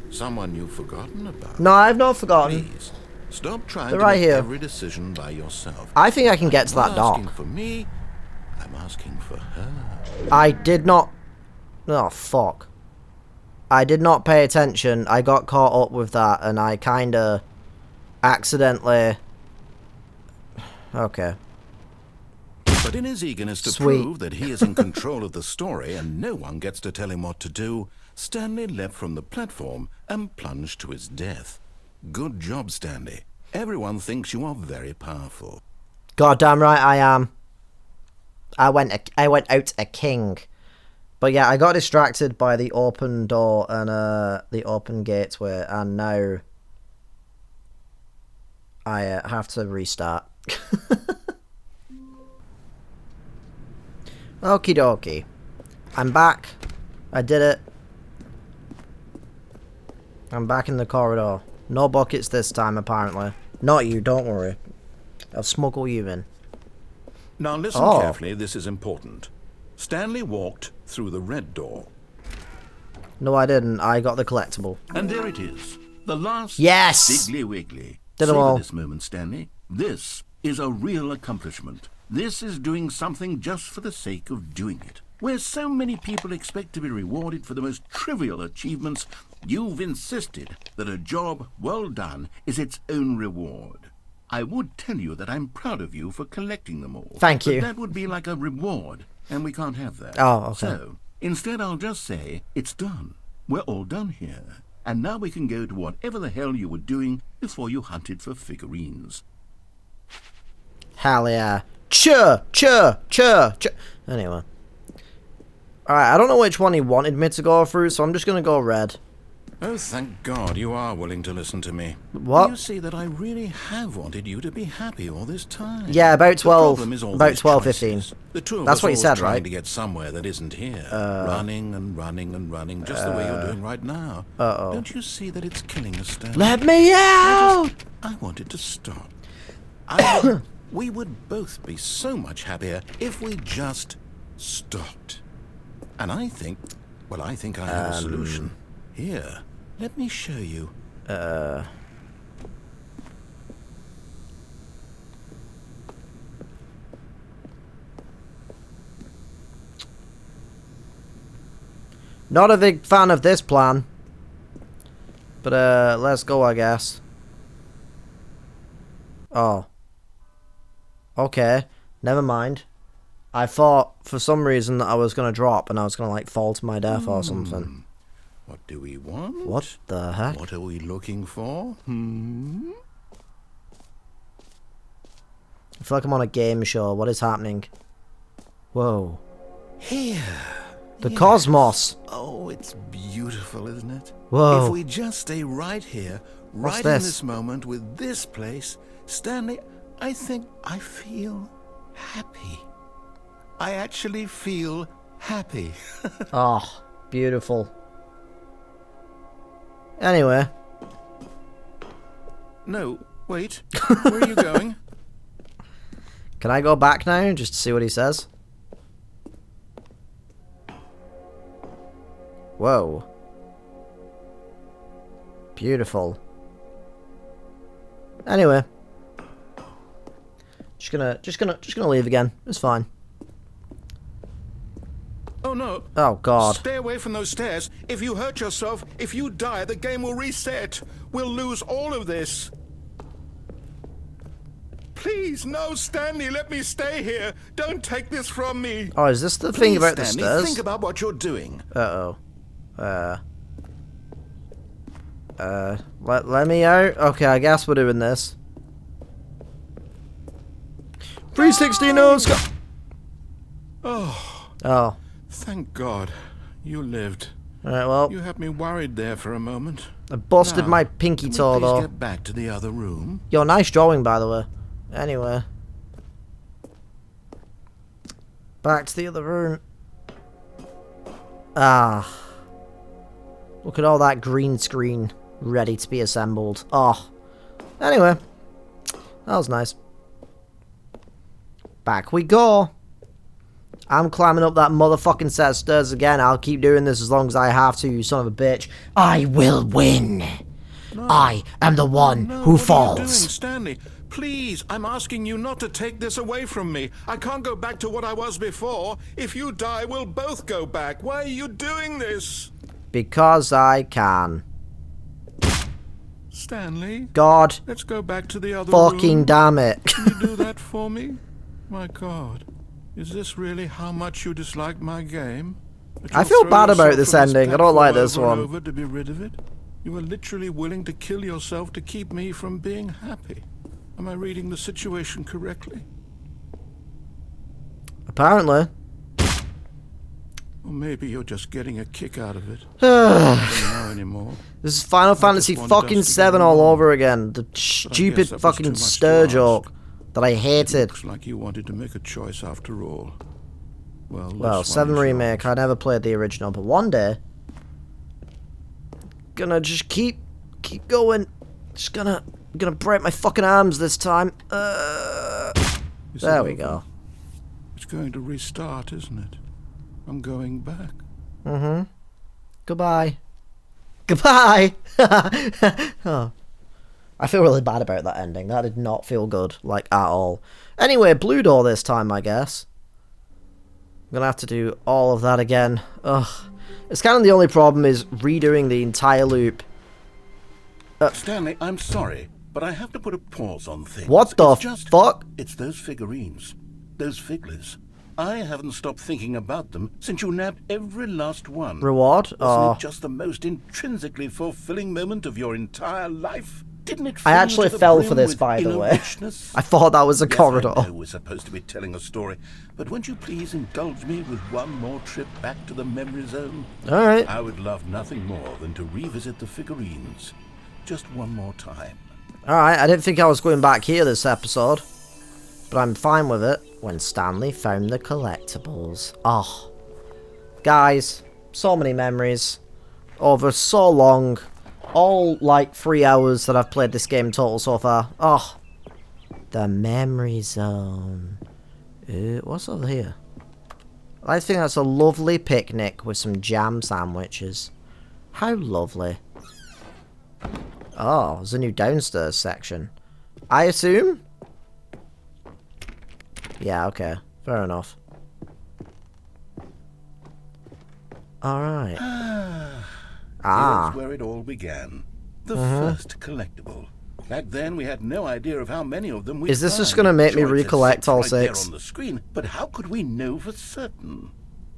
Someone you've forgotten about. No, I've not forgotten. Please, stop trying They're to right make here. every decision by yourself. I think I can get to I'm that not asking dock. for me, I'm asking for her. I did not... Oh, fuck. I did not pay attention. I got caught up with that, and I kinda... accidentally... Okay. But in his eagerness to Sweet. prove that he is in control of the story and no one gets to tell him what to do, Stanley leapt from the platform and plunged to his death. Good job, Stanley. Everyone thinks you are very powerful. Goddamn right I am. I went out a king. But yeah, I got distracted by the open door and the open gateway, and now I have to restart. Okie dokie. I'm back. I did it. I'm back in the corridor. No buckets this time, apparently. Not you, don't worry. I'll smuggle you in. Now listen carefully, this is important. Stanley walked through the red door. No, I didn't. I got the collectible. And there it is. The last Yes! Wiggly Wiggly. Did them all. Savor this moment, Stanley. This is a real accomplishment. This is doing something just for the sake of doing it. Where so many people expect to be rewarded for the most trivial achievements, you've insisted that a job well done is its own reward. I would tell you that I'm proud of you for collecting them all. Thank you. But that would be like a reward, and we can't have that. Oh, okay. So, instead I'll just say, it's done. We're all done here. And now we can go to whatever the hell you were doing before you hunted for figurines. Hell yeah. Chur. Anyway. Alright, I don't know which one he wanted me to go through, so I'm just going to go red. Oh, thank God you are willing to listen to me. What? You see that I really have wanted you to be happy all this time. Yeah, about 12, The problem is all about these 12, choices. 15. The two of That's us what you always said, trying right? to get somewhere that isn't here. Running and running and running, just the way you're doing right now. Uh-oh. Don't you see that it's killing us, Stanley? Let me out! I wanted to stop. We would both be so much happier if we just stopped. And I think I have a solution. Here, let me show you. Not a big fan of this plan. But, let's go, I guess. Oh. Okay. Never mind. I thought, for some reason, that I was going to drop and I was going to, like, fall to my death or something. What do we want? What the heck? What are we looking for? I feel like I'm on a game show. What is happening? Whoa. Here. The cosmos. Oh, it's beautiful, isn't it? Whoa. If we just stay right here, What's right this? in this moment with this place, Stanley, I think I feel happy. I actually feel happy. Oh, beautiful. Anyway. No, wait. Where are you going? Can I go back now just to see what he says? Whoa. Beautiful. Anyway. Just gonna leave again. It's fine. Oh no. Oh god. Stay away from those stairs. If you hurt yourself, if you die, the game will reset. We'll lose all of this. Please, no, Stanley, let me stay here. Don't take this from me. Oh, is this the thing about the Stanley, stairs? think about what you're doing. Uh-oh. Let me out? Okay, I guess we're doing this. 360 no scope. Oh. Thank God. You lived. Alright, well, You had me worried there for a moment. I busted Now, my pinky can we toe, please though. get back to the other room? Yo, nice drawing, by the way. Anyway. Back to the other room. Ah. Look at all that green screen ready to be assembled. Oh. Anyway. That was nice. Back we go. I'm climbing up that motherfucking set of stairs again. I'll keep doing this as long as I have to, you son of a bitch. I will win. No. I am the one No, who what falls. are you doing, Stanley? Please, I'm asking you not to take this away from me. I can't go back to what I was before. If you die, we'll both go back. Why are you doing this? Because I can. Stanley? God Let's go back to the other fucking room. damn it. Can you do that for me? My God. Is this really how much you dislike my game? I feel bad about this ending. I don't like this one. Over to be rid of it? You are literally willing to kill yourself to keep me from being happy. Am I reading the situation correctly? Apparently. Or maybe you're just getting a kick out of it. I don't know anymore. This is Final Fantasy fucking 7 all over again. The stupid fucking stir joke that I hated. Looks like you wanted to make a choice after all. Well, 7 remake. I never played the original, but one day, gonna just keep going. Just gonna break my fucking arms this time. There we go. It's going to restart, isn't it? I'm going back. Mm-hmm. Goodbye. Goodbye! Oh. I feel really bad about that ending. That did not feel good, like, at all. Anyway, blue door this time, I guess. I'm gonna have to do all of that again. Ugh. It's kind of the only problem is redoing the entire loop. Stanley, I'm sorry, but I have to put a pause on things. What the fuck? It's those figurines. Those figglers. I haven't stopped thinking about them since you nabbed every last one. Reward? Wasn't it just the most intrinsically fulfilling moment of your entire life? Didn't it? I actually fell for this, by the way. I thought that was a corridor. I know we're supposed to be telling a story, but won't you please indulge me with one more trip back to the memory zone? Alright. I would love nothing more than to revisit the figurines. Just one more time. Alright, I didn't think I was going back here this episode. But I'm fine with it. When Stanley found the collectibles. Oh. Guys, so many memories. Over so long. All, like, 3 hours that I've played this game total so far. Oh. The memory zone. What's over here? I think that's a lovely picnic with some jam sandwiches. How lovely. Oh, there's a new downstairs section. I assume? Yeah, okay. Fair enough. Alright. Here's where it all began. The first collectible. Back then, we had no idea of how many of them we. Is this just going to make me recollect all 6? There on the screen, but how could we know for certain?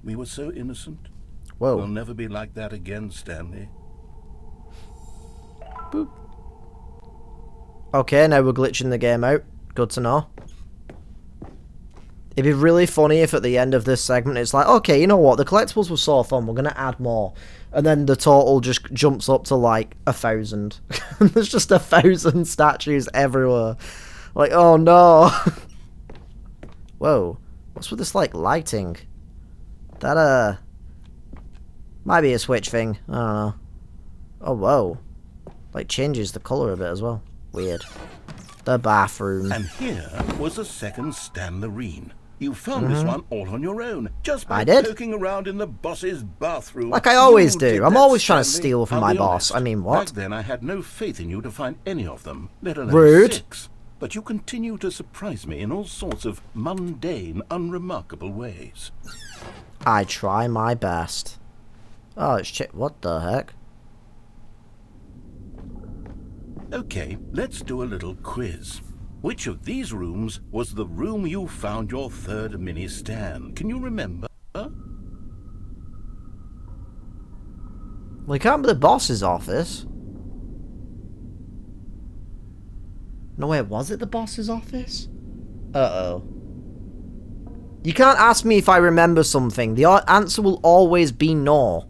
We were so innocent. Whoa. We'll never be like that again, Stanley. Boop. Okay, now we're glitching the game out. Good to know. It'd be really funny if at the end of this segment it's like, okay, you know what, the collectibles were so fun, we're going to add more. And then the total just jumps up to like 1,000. There's just 1,000 statues everywhere. Like, oh no. Whoa. What's with this like lighting? That might be a switch thing. I don't know. Oh whoa. Like changes the colour a bit as well. Weird. The bathroom. And here was a second Stanlerine. You found this one all on your own, just by poking around in the boss's bathroom. Like I always do. I'm always trying to steal from my boss. I mean, what? Back then I had no faith in you to find any of them, let alone Rude. 6. But you continue to surprise me in all sorts of mundane, unremarkable ways. I try my best. Oh, it's what the heck? Okay, let's do a little quiz. Which of these rooms was the room you found your third mini Stan? Can you remember? Well, it can't be the boss's office. No, wait, was it the boss's office? Uh-oh. You can't ask me if I remember something. The answer will always be no.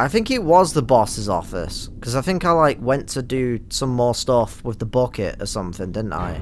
I think it was the boss's office. Because I think I, like, went to do some more stuff with the bucket or something, didn't I?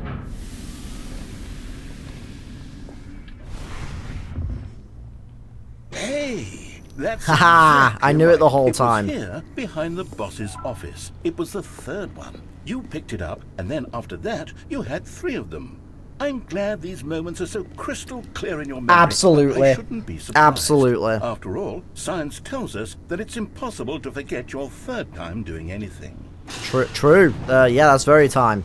Hey! That's Haha! exactly I knew it the whole It time. was here, behind the boss's office. It was the third one. You picked it up, and then after that, you had 3 of them. I'm glad these moments are so crystal clear in your memory. Absolutely. I shouldn't be surprised. Absolutely. After all, science tells us that it's impossible to forget your third time doing anything. True. Yeah, that's very time.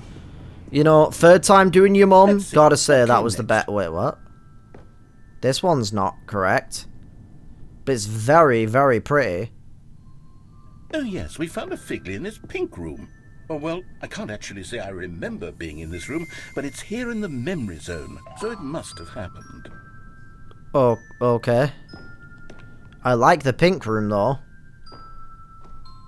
You know, third time doing your mum, gotta say that was the bet. Wait, what? This one's not correct. But it's very, very pretty. Oh yes, we found a Figley in this pink room. Oh, well, I can't actually say I remember being in this room, but it's here in the memory zone, so it must have happened. Oh, okay. I like the pink room, though.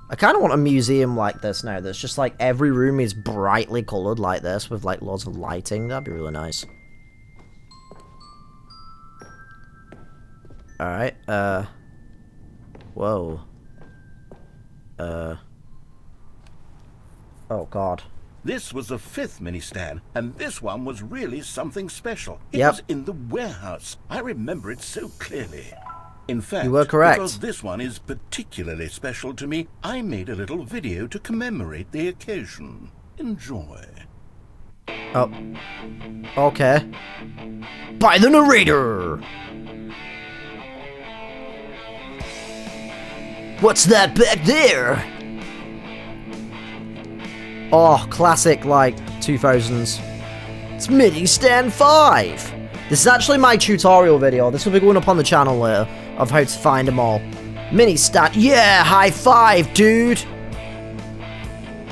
I kind of want a museum like this now. That's just like every room is brightly coloured like this with like loads of lighting. That'd be really nice. Alright, whoa. Oh god. This was the 5th mini stand, and this one was really something special. It Yep. was in the warehouse. I remember it so clearly. In fact, You were correct. because this one is particularly special to me, I made a little video to commemorate the occasion. Enjoy. Oh. Okay. By the narrator! What's that back there? Oh, classic, like, 2000s. It's Mini Stand 5! This is actually my tutorial video. This will be going up on the channel later, of how to find them all. Mini Stand, yeah, high five, dude!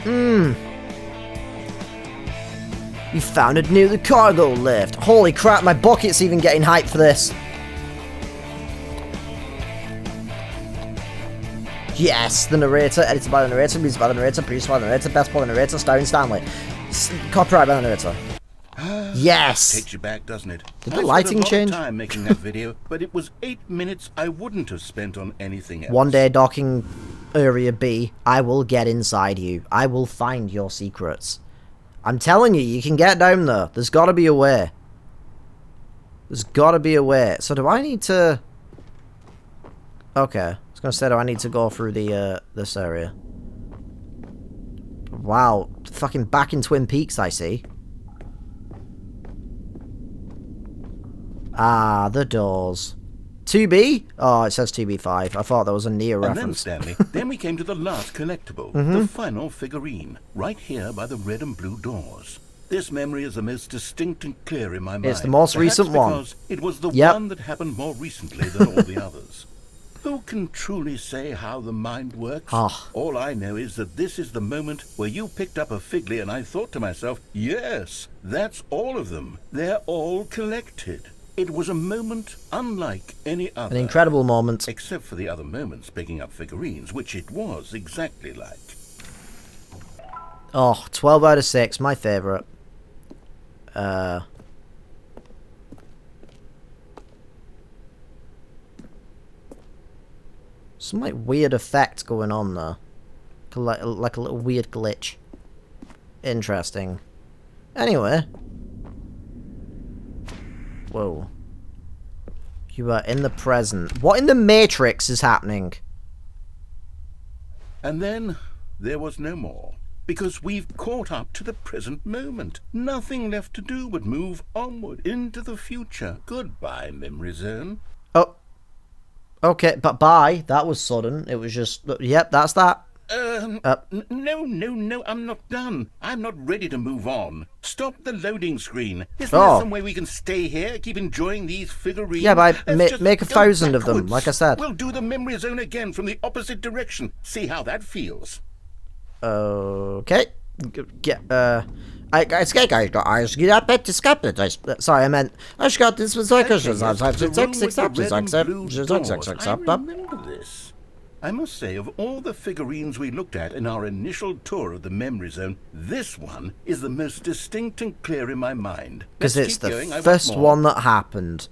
You found it near the cargo lift. Holy crap, my bucket's even getting hyped for this. Yes, the narrator, edited by the narrator, music by the narrator, produced by the narrator, best by the narrator, starring Stanley. Copyright by the narrator. Yes! Takes you back, doesn't it? Did the lighting change? I spent a lot of time making that video, but it was 8 minutes I wouldn't have spent on anything else. One day, docking area B, I will get inside you. I will find your secrets. I'm telling you, you can get down there. There's gotta be a way. There's gotta be a way. So do I need to... Okay. I was gonna say, do I need to go through the, this area? Wow. Fucking back in Twin Peaks, I see. Ah, the doors. 2B? Oh, it says 2B5. I thought that was a near reference. And then, Stanley, then we came to the last collectible, the final figurine, right here by the red and blue doors. This memory is the most distinct and clear in my mind. It's the most recent one. Because it was the one that happened more recently than all the others. Who can truly say how the mind works? All I know is that this is the moment where you picked up a Figley and I thought to myself, yes, that's all of them. They're all collected. It was a moment unlike any other. An incredible moment. Except for the other moments picking up figurines, which it was exactly like. Oh, 12 out of 6. My favourite. Some like weird effect going on there. Like a little weird glitch. Interesting. Anyway. Whoa. You are in the present. What in the Matrix is happening? And then there was no more. Because we've caught up to the present moment. Nothing left to do but move onward into the future. Goodbye, memory zone. Oh. Okay, but bye. That was sudden. It was just... Yep, that's that. No, I'm not done. I'm not ready to move on. Stop the loading screen. Isn't there some way we can stay here, keep enjoying these figurines? Yeah, but make 1,000 of them, like I said. We'll do the memory zone again from the opposite direction. See how that feels. Okay. Sorry, I meant... I got this was like... I remember this. I must say, of all the figurines we looked at in our initial tour of the memory zone, this one is the most distinct and clear in my mind. Because it's the first one that happened.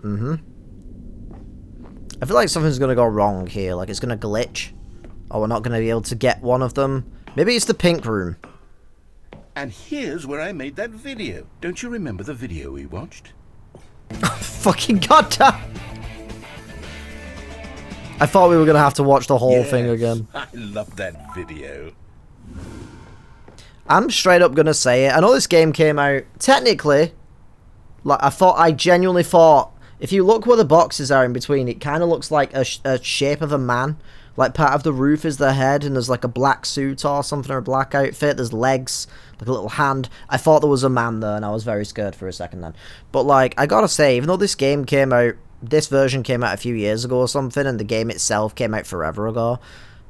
I feel like something's going to go wrong here. Like it's going to glitch. Or we're not going to be able to get one of them. Maybe it's the pink room. And here's where I made that video. Don't you remember the video we watched? Fucking goddamn! I thought we were going to have to watch the whole thing again. I love that video. I'm straight up going to say it. I know this game came out, technically, like I genuinely thought, if you look where the boxes are in between, it kind of looks like a shape of a man. Like part of the roof is the head, and there's like a black suit or something, or a black outfit. There's legs, like a little hand. I thought there was a man there, and I was very scared for a second then. But like, I gotta say, even though this game came out, this version came out a few years ago or something, and the game itself came out forever ago.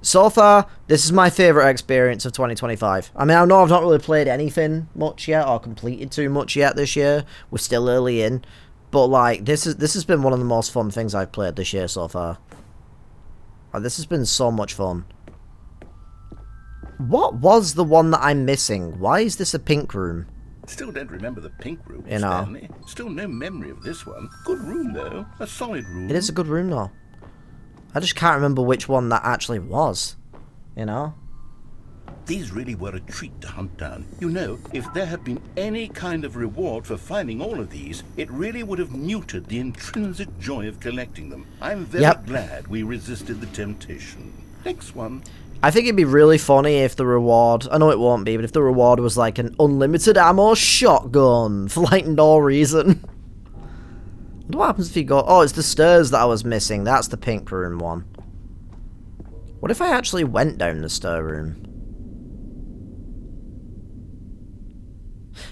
So far, this is my favourite experience of 2025. I mean, I know I've not really played anything much yet, or completed too much yet this year. We're still early in. But like, this has been one of the most fun things I've played this year so far. Oh, this has been so much fun. What was the one that I'm missing? Why is this a pink room? Still don't remember the pink room, You know. Stanley. Still no memory of this one. Good room, though. A solid room. It is a good room, though. I just can't remember which one that actually was. You know? These really were a treat to hunt down. You know, if there had been any kind of reward for finding all of these, it really would have muted the intrinsic joy of collecting them. I'm very glad we resisted the temptation. Next one. I think it'd be really funny if the reward, I know it won't be, but if the reward was like an unlimited ammo shotgun for like no reason. What happens if you go, oh, it's the stairs that I was missing, that's the pink room one. What if I actually went down the stair room?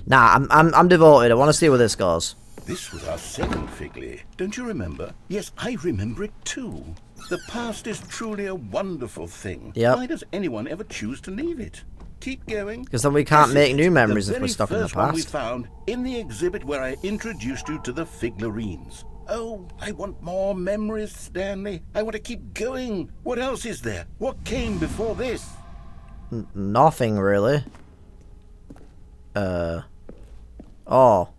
Nah, I'm devoted, I want to see where this goes. This was our second Figley. Don't you remember? Yes, I remember it too. The past is truly a wonderful thing. Yep. Why does anyone ever choose to leave it? Keep going. Because then we can't make new memories if we're stuck in the The very first one we past. found in the exhibit where I introduced you to the figurines. Oh, I want more memories, Stanley. I want to keep going. What else is there? What came before this? Nothing, really. Oh.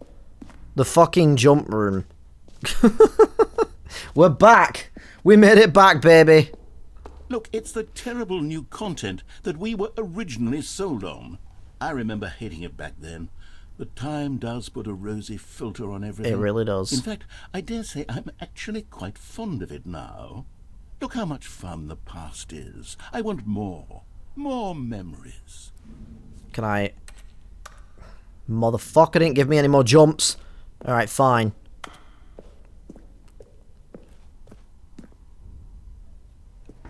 The fucking jump room. We're back! We made it back, baby! Look, it's the terrible new content that we were originally sold on. I remember hating it back then. But time does put a rosy filter on everything. It really does. In fact, I dare say I'm actually quite fond of it now. Look how much fun the past is. I want more. More memories. Can I... Motherfucker didn't give me any more jumps. Alright, fine.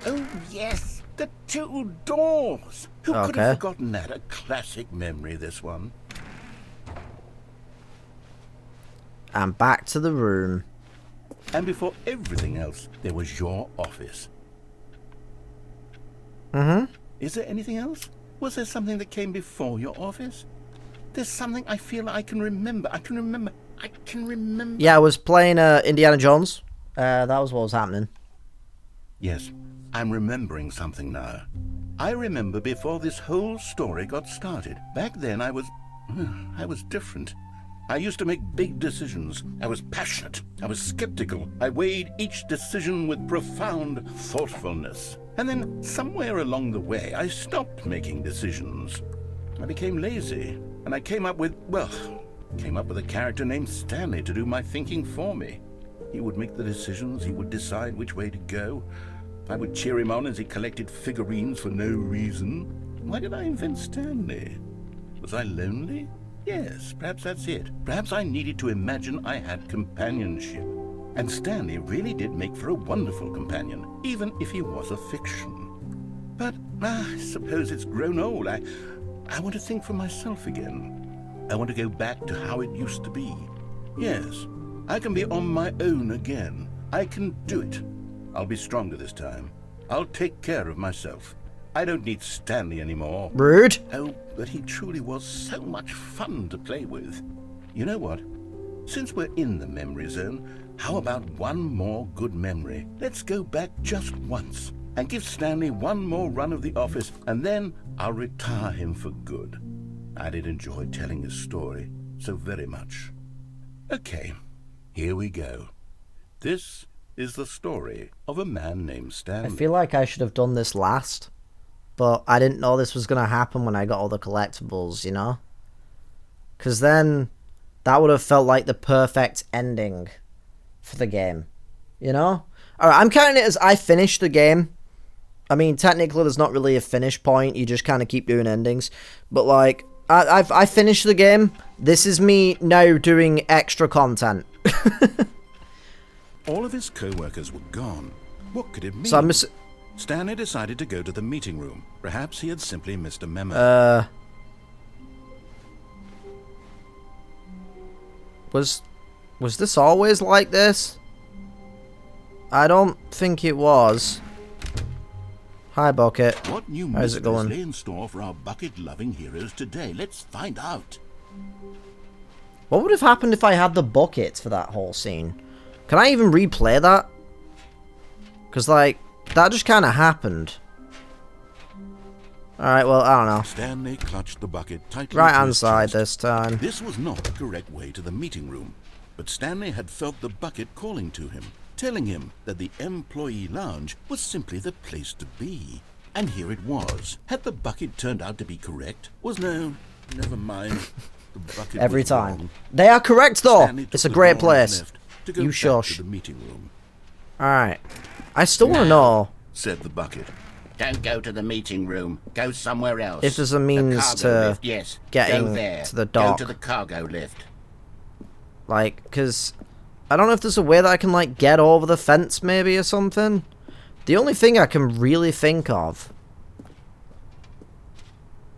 Oh, yes, the two doors. Who could have forgotten that? A classic memory, this one. And back to the room. And before everything else, there was your office. Mm-hmm. Is there anything else? Was there something that came before your office? There's something I feel I can remember. I can remember. Yeah, I was playing Indiana Jones. That was what was happening. Yes, I'm remembering something now. I remember before this whole story got started. Back then I was different. I used to make big decisions. I was passionate. I was skeptical. I weighed each decision with profound thoughtfulness. And then somewhere along the way, I stopped making decisions. I became lazy. And I came up with a character named Stanley to do my thinking for me. He would make the decisions. He would decide which way to go. I would cheer him on as he collected figurines for no reason. Why did I invent Stanley? Was I lonely? Yes, perhaps that's it. Perhaps I needed to imagine I had companionship. And Stanley really did make for a wonderful companion, even if he was a fiction. But I suppose it's grown old. I want to think for myself again. I want to go back to how it used to be. Yes, I can be on my own again. I can do it. I'll be stronger this time. I'll take care of myself. I don't need Stanley anymore. Rude. Oh, but he truly was so much fun to play with. You know what? Since we're in the memory zone, how about one more good memory? Let's go back just once and give Stanley one more run of the office, and then I'll retire him for good. I did enjoy telling his story so very much. Okay, here we go. This is the story of a man named Stanley. I feel like I should have done this last. But I didn't know this was going to happen when I got all the collectibles, you know? Because then that would have felt like the perfect ending for the game, you know? Alright, I'm counting it as I finished the game. I mean, technically there's not really a finish point. You just kind of keep doing endings. But, like, I finished the game. This is me now doing extra content. All of his co-workers were gone. What could it mean? So Stanley decided to go to the meeting room. Perhaps he had simply missed a memo. Was this always like this? I don't think it was. Hi, Bucket. What new How's it going? lay in store for our bucket-loving heroes today? Let's find out. What would have happened if I had the bucket for that whole scene? Can I even replay that? Because, like, That just kind of happened. Alright, well, I don't know. Stanley clutched the bucket tightly. Right hand side this time. This was not the correct way to the meeting room, but Stanley had felt the bucket calling to him, telling him that the employee lounge was simply the place to be. And here it was. Had the bucket turned out to be correct? No, never mind. The bucket Every was time. wrong. They are correct though. Stanley took It's a the great door on his place. left to go You back shush. to the meeting room. Alright. I still want to know Said the bucket. Don't go to the meeting room. Go somewhere else. if there's a The means cargo to lift, yes. getting Go there. to the dock. Go to the cargo lift. Like, because I don't know if there's a way that I can, like, get over the fence maybe or something. The only thing I can really think of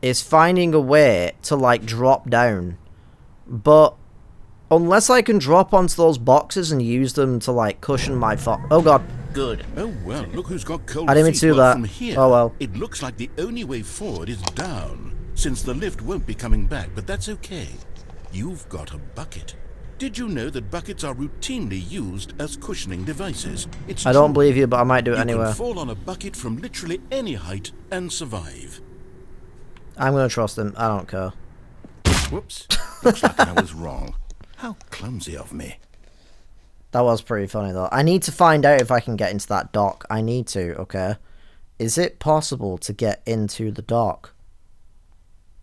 is finding a way to, like, drop down. But unless I can drop onto those boxes and use them to, like, cushion my foot. Oh, God. Good. Oh well, look who's got cold I didn't mean feet. to do Well, that. From here, Oh, well. It looks like the only way forward is down, since the lift won't be coming back, but that's okay. You've got a bucket. Did you know that buckets are routinely used as cushioning devices? It's I don't true. believe you, but I might do it You anyway. can fall on a bucket from literally any height and survive. I'm going to trust him. I don't care. Whoops. Looks like I was wrong. How clumsy of me. That was pretty funny, though. I need to find out if I can get into that dock. I need to, okay? Is it possible to get into the dock?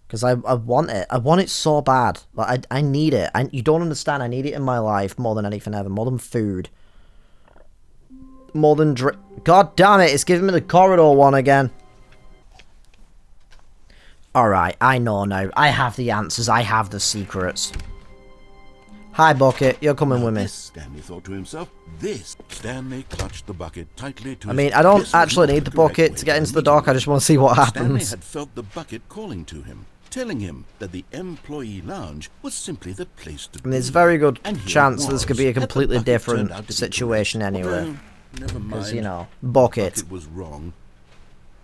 Because I want it. I want it so bad. Like, I need it. You don't understand. I need it in my life more than anything ever. More than food. More than drink. God damn it. It's giving me the corridor one again. Alright, I know now. I have the answers. I have the secrets. Hi, Bucket. You're coming with me. This, Stanley thought to himself. This. Stanley clutched the bucket tightly to I his... mean, I don't This was actually not need the correct bucket way to get into the meeting dock. I room. just want to see what Stanley happens. had felt the bucket calling to him, telling him that the employee lounge was simply the place to be. And there's a very good And here chance it this could be a was. Had the completely bucket different turned out to be situation correct? anyway. No, never mind. Because, you know, The bucket. bucket was wrong.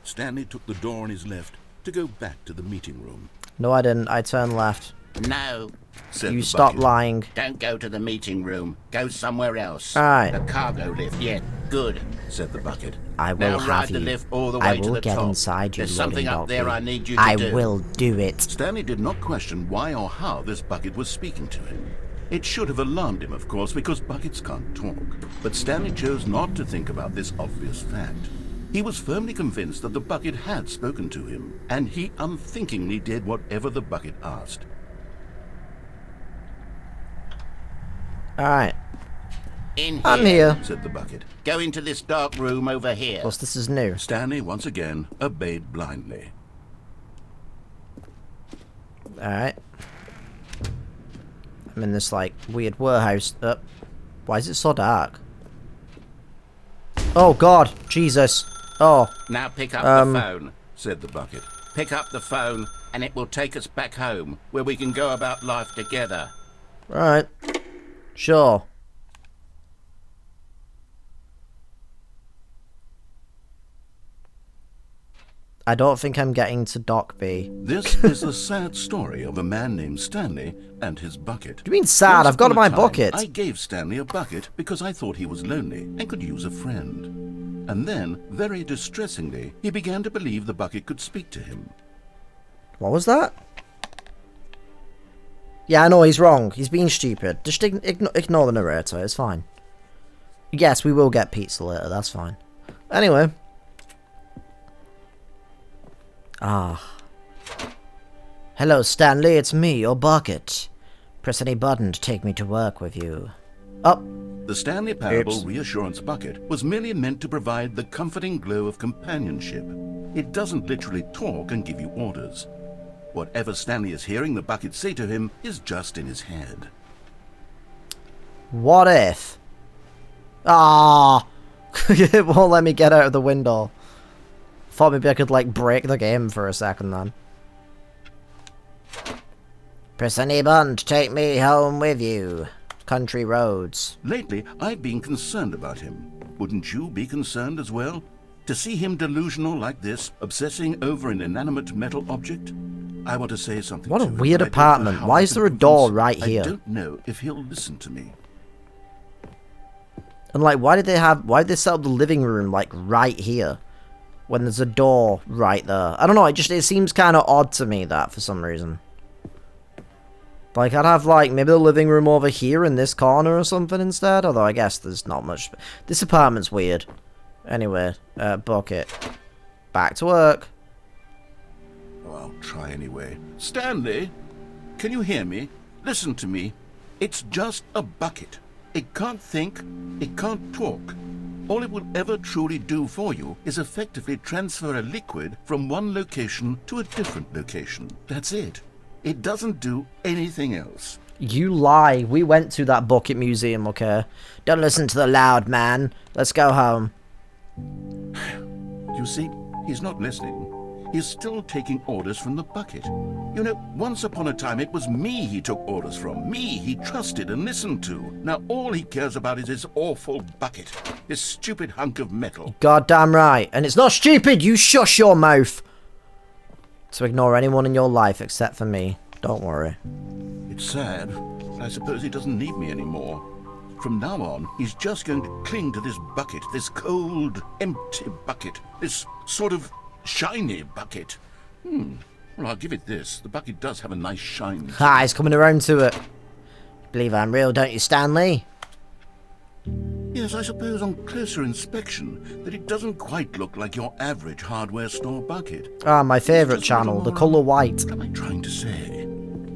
Stanley took the door on his left to go back to the meeting room. No, I didn't. I turned left. No. Said You the stop bucket. lying. Don't go to the meeting room. Go somewhere else. Alright. The cargo lift, yeah. Good. Said the bucket. I will Now have ride you. the lift all the way I to will the get top. inside you, There's loading something up there doggy. I need you to I do. will do it. Stanley did not question why or how this bucket was speaking to him. It should have alarmed him, of course, because buckets can't talk. But Stanley chose not to think about this obvious fact. He was firmly convinced that the bucket had spoken to him, and he unthinkingly did whatever the bucket asked. Alright. In here. I'm here. Said the bucket. Go into this dark room over here. Plus, this is new. Stanley once again obeyed blindly. Alright. I'm in this, like, weird warehouse. Why is it so dark? Oh, God. Jesus. Oh. Now pick up the phone. Said the bucket. Pick up the phone, and it will take us back home, where we can go about life together. Right. Sure. I don't think I'm getting to Dock B. This is the sad story of a man named Stanley and his bucket. Do you mean sad? Once I've got upon a my time, bucket. I gave Stanley a bucket because I thought he was lonely and could use a friend. And then, very distressingly, he began to believe the bucket could speak to him. What was that? Yeah, I know, he's wrong. He's being stupid. Just ignore the narrator, it's fine. Yes, we will get pizza later, that's fine. Anyway. Ah. Hello, Stanley, it's me, your bucket. Press any button to take me to work with you. Oh. The Stanley Parable Oops. reassurance bucket was merely meant to provide the comforting glow of companionship. It doesn't literally talk and give you orders. Whatever Stanley is hearing the bucket say to him is just in his head. What if? Ah. It won't let me get out of the window. Thought maybe I could, like, break the game for a second then. Press any button to take me home with you. Country roads. Lately, I've been concerned about him. Wouldn't you be concerned as well? To see him delusional like this, obsessing over an inanimate metal object? I want to say something What a to him, weird but I don't know apartment. how Why I is can there a convince door him. right here? I don't know if he'll listen to me. And like, why did they set up the living room like right here when there's a door right there? I don't know, it seems kind of odd to me that for some reason. Like, I'd have like maybe the living room over here in this corner or something instead, although I guess there's not much. This apartment's weird. Anyway, bucket. Back to work. Oh, I'll try anyway. Stanley, can you hear me? Listen to me. It's just a bucket. It can't think, it can't talk. All it will ever truly do for you is effectively transfer a liquid from one location to a different location. That's it. It doesn't do anything else. You lie. We went to that bucket museum, okay? Don't listen to the loud man. Let's go home. You see, he's not listening. He's still taking orders from the bucket. You know, once upon a time it was me he took orders from. Me he trusted and listened to. Now all he cares about is his awful bucket. His stupid hunk of metal. Goddamn right. And it's not stupid. You shush your mouth. To ignore anyone in your life except for me. Don't worry. It's sad, but I suppose he doesn't need me anymore. From now on, he's just going to cling to this bucket, this cold, empty bucket, this sort of shiny bucket. Well, I'll give it this. The bucket does have a nice shine. Ha, he's coming around to it. Believe I'm real, don't you, Stanley? Yes, I suppose on closer inspection that it doesn't quite look like your average hardware store bucket. Ah, my favourite channel, the colour white. What am I trying to say?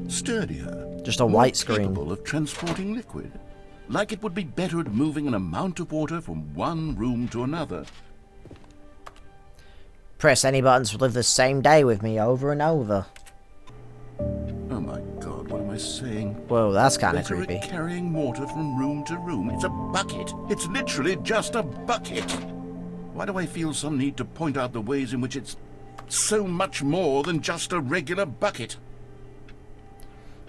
Sturdier. Just a white screen. Capable of transporting liquid. Like it would be better at moving an amount of water from one room to another. Press any buttons to live the same day with me over and over. Oh my god, what am I saying? Whoa, that's kind of Better creepy. at carrying water from room to room. It's a bucket. It's literally just a bucket. Why do I feel some need to point out the ways in which it's so much more than just a regular bucket?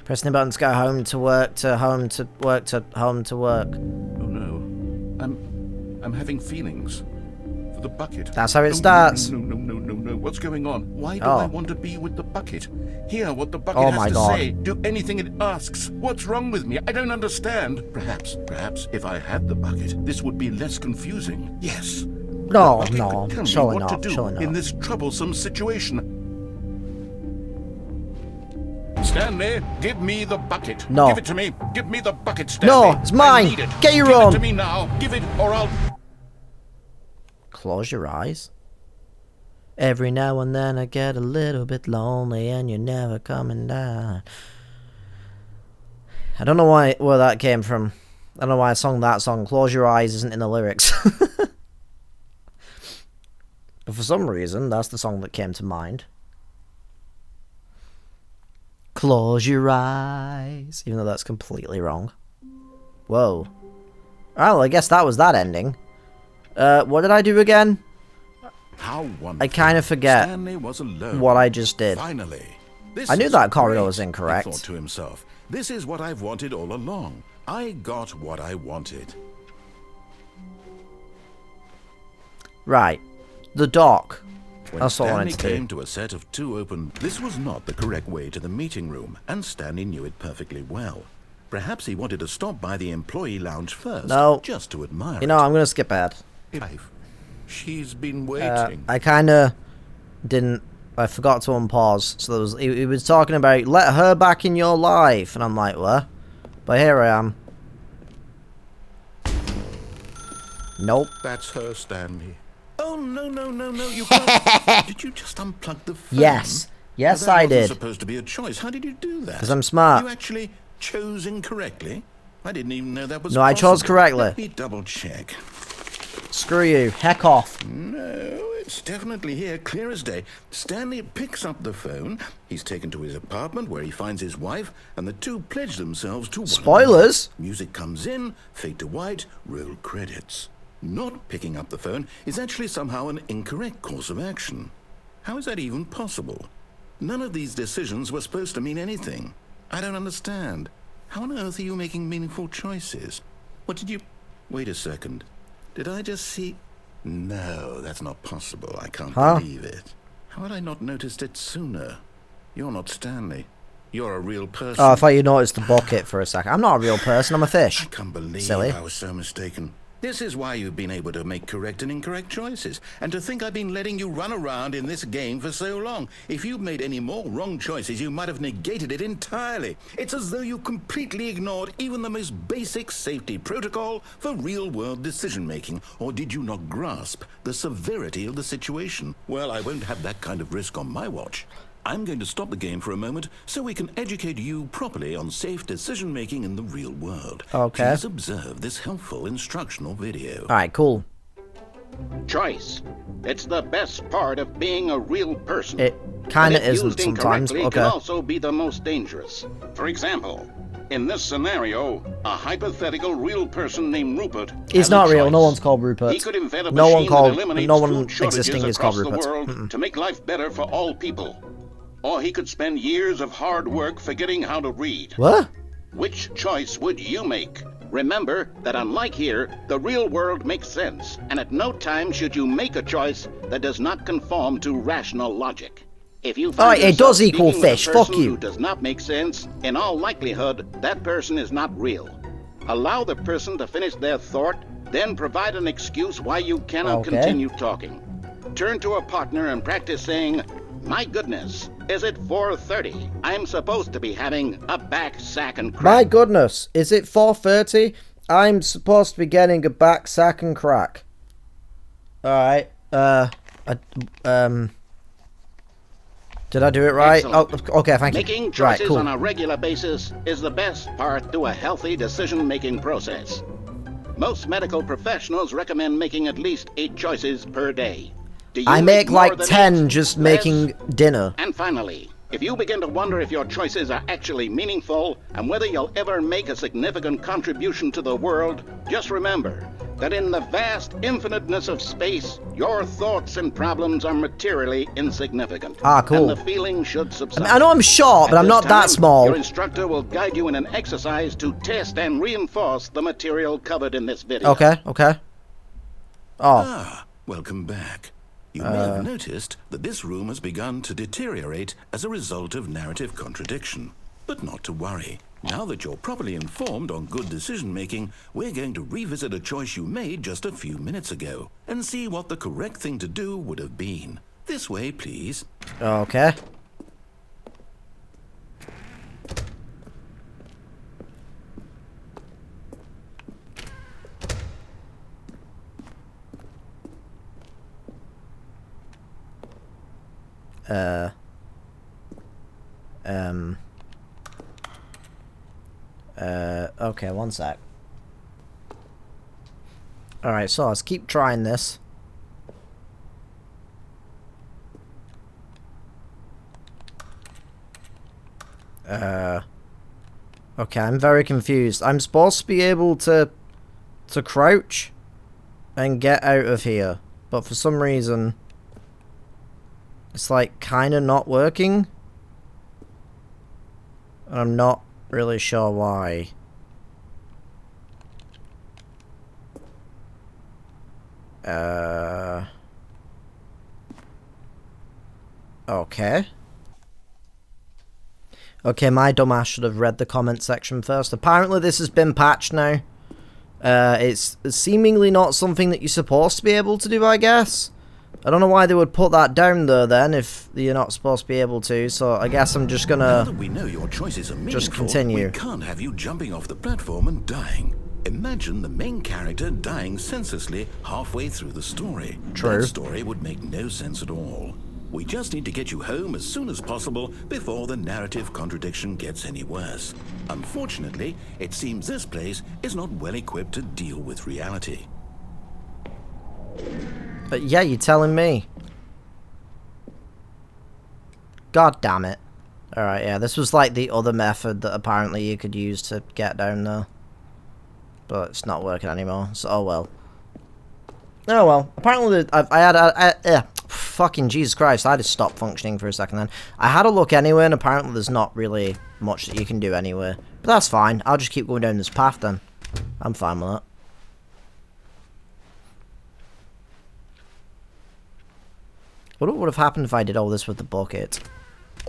Pressing the buttons go home to work to home to work to home to work. Oh no. I'm having feelings. For the bucket. That's how it starts. No. What's going on? Why do I want to be with the bucket? Hear what the bucket Oh has my to God. say. Do anything it asks. What's wrong with me? I don't understand. Perhaps if I had the bucket, this would be less confusing. Yes. No, The bucket no, could tell me surely what not, to do surely not. in this troublesome situation. Stanley, give me the bucket. No. Give it to me. Give me the bucket, Stanley. No, it's mine. I need it. Get your Give own. it to me now. Give it or I'll... Close your eyes. Every now and then I get a little bit lonely and you're never coming down. I don't know where that came from. I don't know why I sung that song. Close your eyes isn't in the lyrics. But for some reason, that's the song that came to mind. Close your eyes. Even though that's completely wrong. Whoa. Well, I guess that was that ending. What did I do again? How wonderful. I kind of forget Stanley was alone. what I just did. Finally. This I knew is that corridor great, was incorrect. He thought to himself. This is what I've wanted all along. I got what I wanted. Right. The dock. When That's all I Stanley wanted to do. came to a set of two open... This was not the correct way to the meeting room, and Stanley knew it perfectly well. Perhaps he wanted to stop by the employee lounge first, No. just to admire You know, I'm going to skip ahead. it. She's been waiting. I kind of didn't... I forgot to unpause. So there was, he was talking about, let her back in your life. And I'm like, what? But here I am. Nope. That's her, Stanley. Oh, no, you can't... Did you just unplug the phone? Yes. Yes, That I wasn't did. supposed to be a choice. How did you do that? 'Cause I'm smart. You actually chose incorrectly? I didn't even know that was No, I chose possible. correctly. Let me double check. Screw you. Heck off. No, it's definitely here, clear as day. Stanley picks up the phone. He's taken to his apartment where he finds his wife, and the two pledge themselves to one Spoilers. another. Music comes in, fade to white, roll credits. Not picking up the phone is actually somehow an incorrect course of action. How is that even possible? None of these decisions were supposed to mean anything. I don't understand. How on earth are you making meaningful choices? What did you... Wait a second. Did I just see... No, that's not possible. I can't believe it. How had I not noticed it sooner? You're not Stanley. You're a real person. Oh, I thought you noticed the bucket for a second. I'm not a real person. I'm a fish. I can't believe Silly. I was so mistaken. This is why you've been able to make correct and incorrect choices. And to think I've been letting you run around in this game for so long. If you'd made any more wrong choices, you might have negated it entirely. It's as though you completely ignored even the most basic safety protocol for real-world decision-making. Or did you not grasp the severity of the situation? Well, I won't have that kind of risk on my watch. I'm going to stop the game for a moment so we can educate you properly on safe decision-making in the real world. Okay. Please observe this helpful instructional video. Alright, cool. Choice. It's the best part of being a real person. It kind of But if isn't used sometimes. incorrectly, Okay. It can also be the most dangerous. For example, in this scenario, a hypothetical real person named Rupert He's has a not real. choice. No one's called Rupert. He could invent a No one machine called. that eliminates No one food shortages existing is called across the Rupert. world to make life better for all people. Or he could spend years of hard work forgetting how to read. What? Which choice would you make? Remember that unlike here, the real world makes sense, and at no time should you make a choice that does not conform to rational logic. If you find Alright, it yourself does equal speaking with a fish, fuck person you. who does not make sense, in all likelihood, that person is not real. Allow the person to finish their thought, then provide an excuse why you cannot Okay. continue talking. Turn to a partner and practice saying, "My goodness, is it 4:30? I'm supposed to be having a back sack and crack." My goodness, is it 4:30? I'm supposed to be getting a back sack and crack. Alright, did I do it right? Excellent. Oh, okay, thank you. Making Right, choices cool. on a regular basis is the best part to a healthy decision-making process. Most medical professionals recommend making at least 8 choices per day. Do you I make more like than 10 8? just Less? making dinner. And finally, if you begin to wonder if your choices are actually meaningful and whether you'll ever make a significant contribution to the world, just remember that in the vast infiniteness of space, your thoughts and problems are materially insignificant. Ah, cool. And the feeling should subside. I know I'm short, but At I'm this not that time, small. Your instructor will guide you in an exercise to test and reinforce the material covered in this video. Okay, okay. Oh, Ah, welcome back. You may have noticed that this room has begun to deteriorate as a result of narrative contradiction. But not to worry. Now that you're properly informed on good decision-making, we're going to revisit a choice you made just a few minutes ago and see what the correct thing to do would have been. This way, please. okay. Okay, one sec. Alright, so let's keep trying this. Okay, I'm very confused. I'm supposed to be able to crouch and get out of here, but for some reason it's like kind of not working. And I'm not really sure why. Okay. Okay, my dumbass should have read the comment section first. Apparently this has been patched now. It's seemingly not something that you're supposed to be able to do, I guess. I don't know why they would put that down there then if you're not supposed to be able to, so I guess I'm just Now gonna that we know your choices are meaningful, just continue. we can't have you jumping off the platform and dying. Imagine the main character dying senselessly halfway through the story. True. That story would make no sense at all. We just need to get you home as soon as possible before the narrative contradiction gets any worse. Unfortunately, it seems this place is not well equipped to deal with reality. But yeah, you're telling me. God damn it. Alright, yeah, this was like the other method that apparently you could use to get down there. But it's not working anymore, so oh well. Oh well. Apparently, fucking Jesus Christ, I just stopped functioning for a second then. I had a look anyway, and apparently there's not really much that you can do anywhere. But that's fine, I'll just keep going down this path then. I'm fine with that. What would have happened if I did all this with the bucket?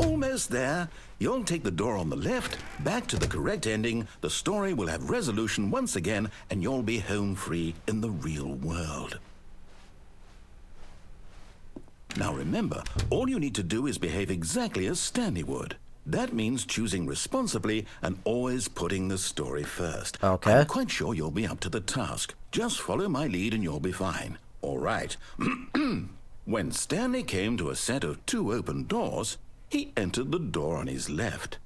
Almost there. You'll take the door on the left, back to the correct ending, the story will have resolution once again, and you'll be home free in the real world. Now remember, all you need to do is behave exactly as Stanley would. That means choosing responsibly and always putting the story first. Okay. I'm quite sure you'll be up to the task. Just follow my lead and you'll be fine. All right. When Stanley came to a set of 2 open doors, he entered the door on his left.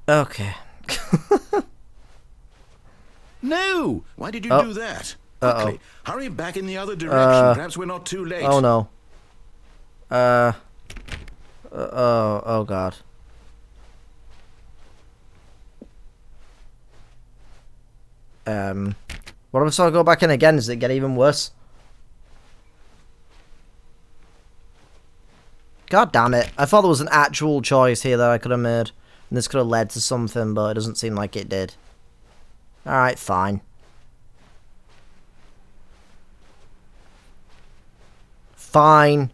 Okay. No! Why did you do that? Quickly, hurry back in the other direction. Perhaps we're not too late. Oh no. Oh god. What if I go back in again? Does it get even worse? God damn it. I thought there was an actual choice here that I could have made. And this could have led to something, but it doesn't seem like it did. Alright, fine. Fine.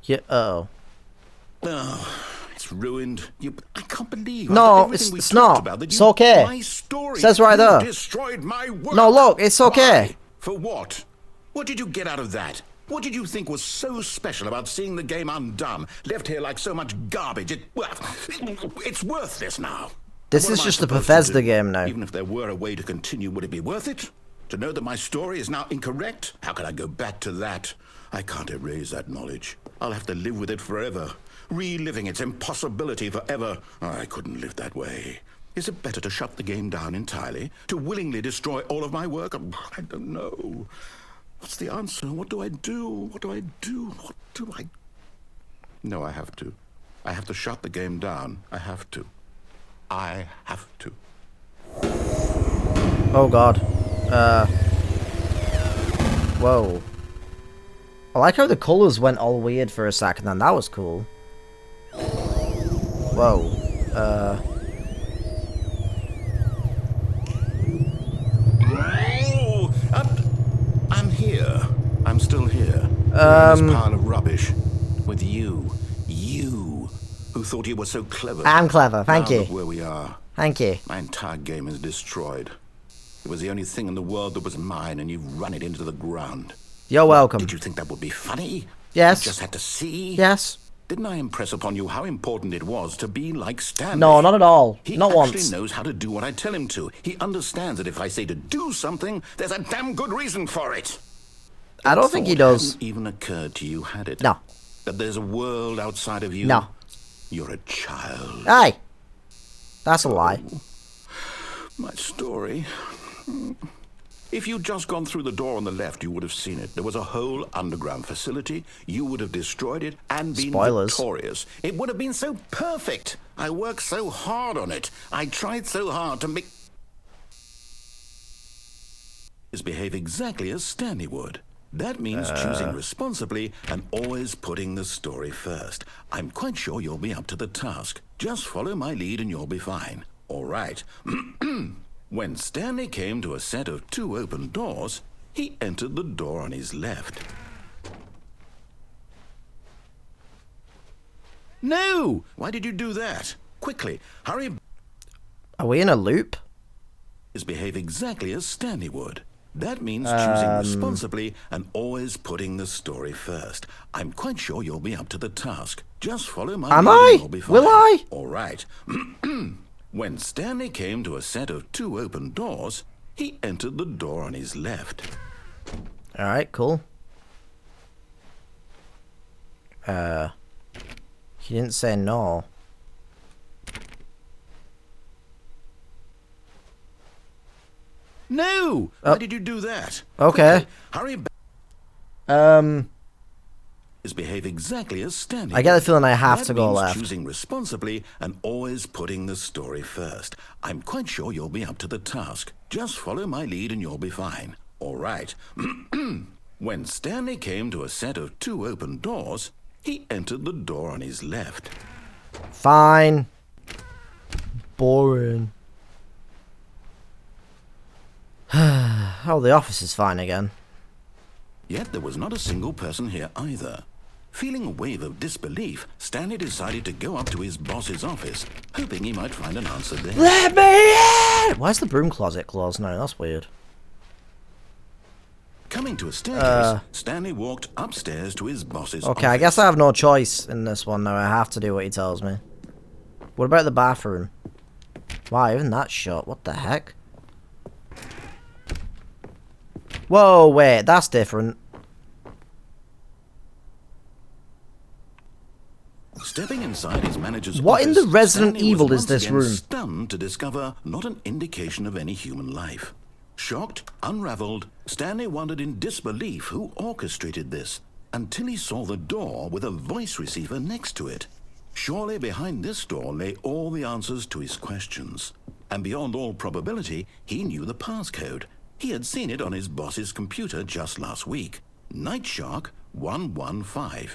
Yeah, oh. Oh, it's ruined. I can't believe. No, it's not. It's okay. My story. It says right there. Destroyed my work. No, look, it's okay. Why? For what? What did you get out of that? What did you think was so special about seeing the game undone, left here like so much garbage? It's worthless now. This is just a Bethesda game now. Even if there were a way to continue, would it be worth it? To know that my story is now incorrect? How can I go back to that? I can't erase that knowledge. I'll have to live with it forever, reliving its impossibility forever. I couldn't live that way. Is it better to shut the game down entirely? To willingly destroy all of my work? I don't know. What's the answer? What do I do? What do I do? What do I... No, I have to. I have to shut the game down. I have to. I have to. Oh god. Whoa. I like how the colours went all weird for a second then. That was cool. Whoa. Oh, I'm here. I'm still here. In this pile of rubbish. With you. You. Who thought you were so clever. I'm clever, thank Now you. Look where we are. Thank you. My entire game is destroyed. It was the only thing in the world that was mine, and you've run it into the ground. You're welcome. Did you think that would be funny? Yes. You just had to see? Yes. Didn't I impress upon you how important it was to be like Stanley? No, not at all. He not actually once. knows how to do what I tell him to. He understands that if I say to do something, there's a damn good reason for it. I don't think he does. Hadn't even occurred to you, had it? No. That there's a world outside of you? No. You're a child. Hey. That's a lie. My story. If you'd just gone through the door on the left, you would have seen it. There was a whole underground facility. You would have destroyed it and been victorious. It would have been so perfect. I worked so hard on it. I tried so hard to make... behave exactly as Stanley would. That means choosing responsibly and always putting the story first. I'm quite sure you'll be up to the task. Just follow my lead and you'll be fine. All right. When Stanley came to a set of 2 open doors, he entered the door on his left. No! Why did you do that? Quickly, hurry. Are we in a loop? Behave exactly as Stanley would. That means choosing responsibly and always putting the story first. I'm quite sure you'll be up to the task. Just follow my lead and you'll be fine. Will I? All right. When Stanley came to a set of 2 open doors, he entered the door on his left. Alright, cool. He didn't say no. No! Why did you do that? Okay. Quickly, hurry back. Behave exactly as Stanley. I get the feeling I have that to go means left. Choosing responsibly and always putting the story first. I'm quite sure you'll be up to the task. Just follow my lead and you'll be fine. All right. When Stanley came to a set of 2 open doors, he entered the door on his left. Fine. Boring. Oh, the office is fine again. Yet there was not a single person here either. Feeling a wave of disbelief, Stanley decided to go up to his boss's office, hoping he might find an answer there. Let me in! Why is the broom closet closed now? That's weird. Coming to a staircase, Stanley walked upstairs to his boss's office. Okay, I guess I have no choice in this one now. I have to do what he tells me. What about the bathroom? Wow, even that's shut. What the heck? Whoa, wait, that's different. Stepping inside his manager's What office, in the Resident Stanley Evil was is this once again room? Stunned to discover not an indication of any human life. Shocked, unraveled, Stanley wondered in disbelief who orchestrated this, until he saw the door with a voice receiver next to it. Surely behind this door lay all the answers to his questions. And beyond all probability, he knew the passcode. He had seen it on his boss's computer just last week. Night Shark 115.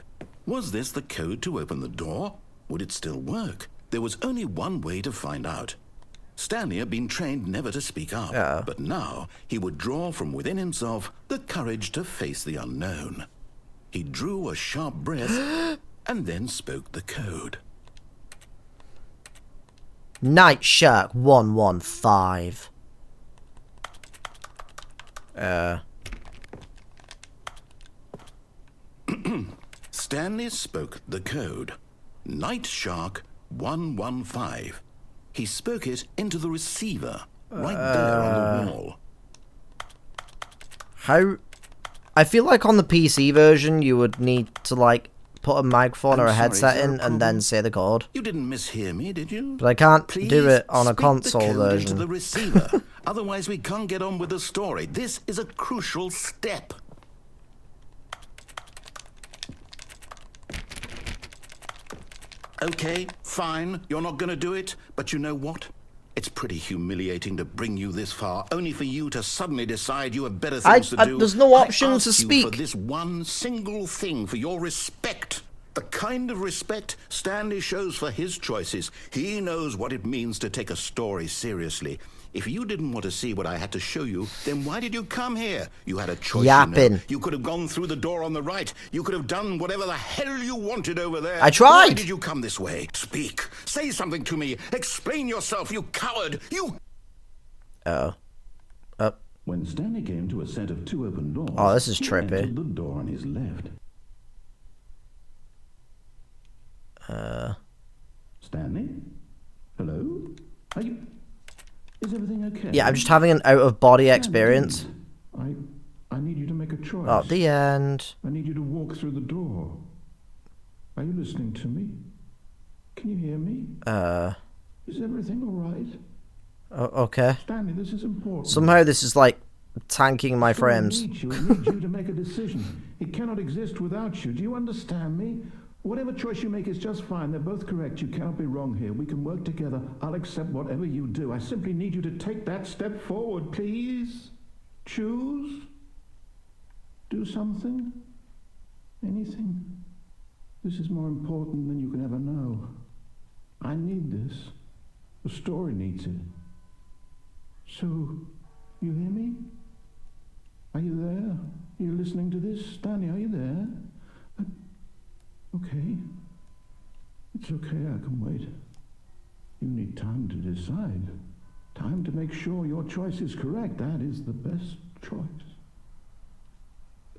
Was this the code to open the door? Would it still work? There was only one way to find out. Stanley had been trained never to speak up, but now he would draw from within himself the courage to face the unknown. He drew a sharp breath and then spoke the code. Night Shark 115. Stanley spoke the code. Night Shark 115. He spoke it into the receiver, right there on the wall. How? I feel like on the PC version, you would need to, like, put a microphone or a headset in and then say the code. You didn't mishear me, did you? But I can't Please do it on a speak console the code version. into the receiver. Otherwise, we can't get on with the story. This is a crucial step. Okay, fine, you're not going to do it, but you know what? It's pretty humiliating to bring you this far, only for you to suddenly decide you have better things to do. There's no option I to asked speak. you for this one single thing, for your respect. The kind of respect Stanley shows for his choices. He knows what it means to take a story seriously. If you didn't want to see what I had to show you, then why did you come here? You had a choice. Yapping. You know. You could have gone through the door on the right. You could have done whatever the hell you wanted over there. I tried. Why did you come this way? Speak. Say something to me. Explain yourself, you coward. You... When Stanley came to a set of two open doors... Oh, this is he trippy. entered the door on his left. Stanley? Hello? Are you... Is everything okay? Yeah, I'm just having an out-of-body experience. I need you to make a choice. Oh, the end. I need you to walk through the door. Are you listening to me? Can you hear me? Is everything all right? Okay. Stanley, this is important. Somehow this is, like, tanking my frames. I need you to make a decision. It cannot exist without you. Do you understand me? Whatever choice you make is just fine. They're both correct. You cannot be wrong here. We can work together. I'll accept whatever you do. I simply need you to take that step forward, please. Choose. Do something. Anything. This is more important than you can ever know. I need this. The story needs it. So, you hear me? Are you there? Are you listening to this? Stanley, are you there? Okay. It's okay, I can wait. You need time to decide. Time to make sure your choice is correct. That is the best choice.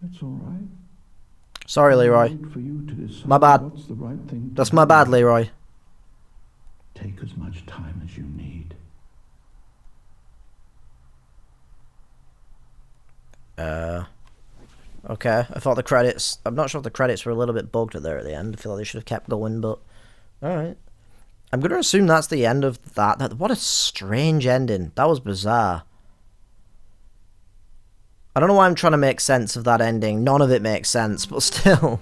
That's all right. Sorry, Leroy. Wait for you to decide My bad. what's the right thing to That's my do. bad, Leroy. Take as much time as you need. Okay, I thought the credits... I'm not sure if the credits were a little bit bugged there at the end. I feel like they should have kept going, but... Alright. I'm going to assume that's the end of that. What a strange ending. That was bizarre. I don't know why I'm trying to make sense of that ending. None of it makes sense, but still.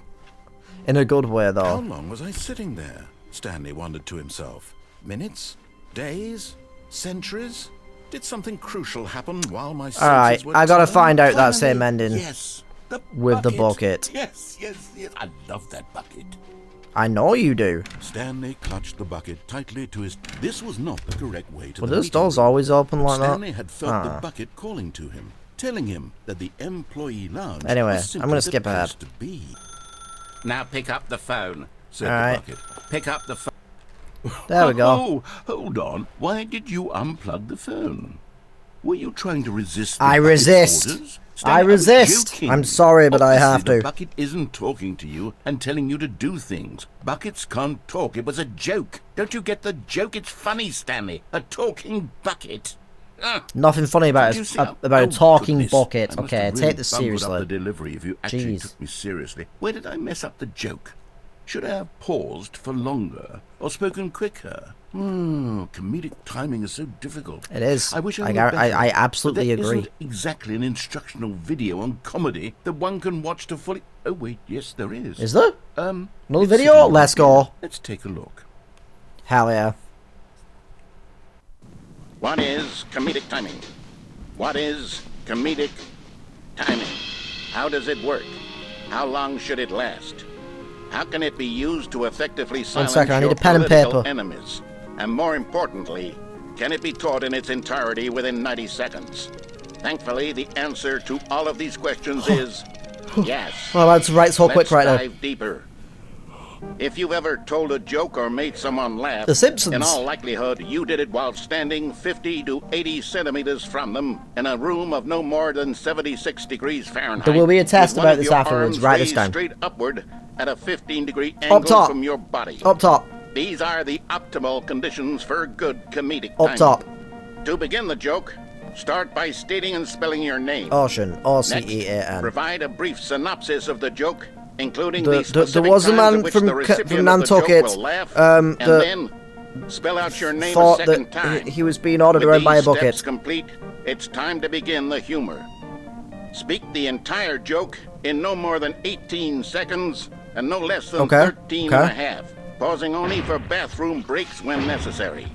In a good way, though. How long was I sitting there? Stanley wondered to himself. Minutes? Days? Centuries? Did something crucial happen while my senses Alright, were I gotta turned? find out that Finally, same ending. Yes. With the bucket. Yes. I love that bucket. I know you do. Stanley clutched the bucket tightly to his... This was not the correct way to Well, the those meeting doors room. always open like that? Stanley had felt the bucket calling to him, telling him that the employee lounge Anyway, was simply I'm gonna the skip ahead. place to be. Now pick up the phone. Said All the right. bucket. Pick up the phone. There we go. Oh, hold on. Why did you unplug the phone? Were you trying to resist the I bucket's resist. orders? I Stanley, was resist. joking. I'm sorry, but I have Obviously, to. The bucket isn't talking to you and telling you to do things. Buckets can't talk. It was a joke. Don't you get the joke? It's funny, Stanley. A talking bucket. Nothing funny about Did you a, see about a talking goodness. bucket. I must Okay, have take really this bungled up seriously. the delivery if you actually Jeez. took me seriously. Where did I mess up the joke? Should I have paused for longer or spoken quicker? Comedic timing is so difficult. It is. I wish I I were gar- better, I absolutely but there agree. isn't exactly an instructional video on comedy that one can watch to fully. Oh wait, yes there is. Is there? Another Another video? Let's go. Let's take a look. Hell yeah. What is comedic timing? What is comedic timing? How does it work? How long should it last? How can it be used to effectively silence second, I need your a pen and political paper. enemies? And more importantly, can it be taught in its entirety within 90 seconds? Thankfully, the answer to all of these questions is yes. Well, that's right so quick right now. Let's dive deeper. If you've ever told a joke or made someone laugh, The Simpsons. in all likelihood, you did it while standing 50 to 80 centimeters from them in a room of no more than 76 degrees Fahrenheit. There will be a test with one about of this your afterwards. arms Write this raised down. straight upward at a 15-degree angle top. from your body. Up top. These are the optimal conditions for good comedic Up timing. top. To begin the joke, start by stating and spelling your name. Ocean. Next, O-C-E-A-N. provide a brief synopsis of the joke, including There the specific was a times man at which from the recipient of the joke Nantucket, will laugh, that and then spell out your name a thought second that time. he was being ordered With around by a these steps bucket. complete, it's time to begin the humor. Speak the entire joke in no more than 18 seconds and no less than Okay, 13 and a half, pausing only for bathroom breaks when necessary.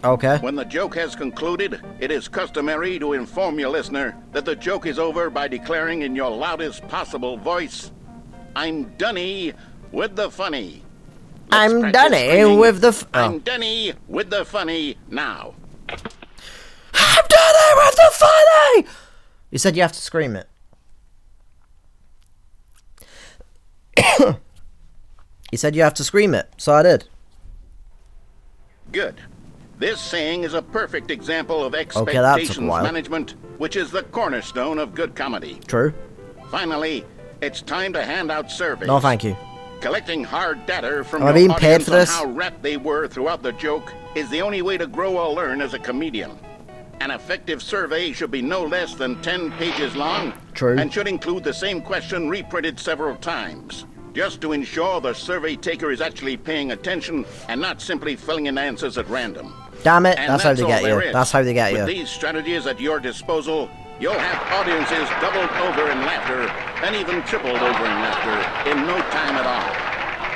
Okay. When the joke has concluded, it is customary to inform your listener that the joke is over by declaring in your loudest possible voice, "I'm Dunny with the funny." Let's I'm practice Dunny screaming, with the I'm Dunny with the funny now. I'm Dunny with the funny! You said you have to scream it. You said you have to scream it, so I did. Good. This saying is a perfect example of that took a expectations while. management, which is the cornerstone of good comedy. True. Finally, it's time to hand out surveys. No, thank you. Collecting hard data from Am I your being paid audience for this? on how rapt they were throughout the joke is the only way to grow or learn as a comedian. An effective survey should be no less than 10 pages long. True. And should include the same question reprinted several times, just to ensure the survey taker is actually paying attention and not simply filling in answers at random. Damn it, And that's how they all get there you. is. That's how they get With you. these strategies at your disposal, you'll have audiences doubled over in laughter and even tripled over in laughter in no time at all.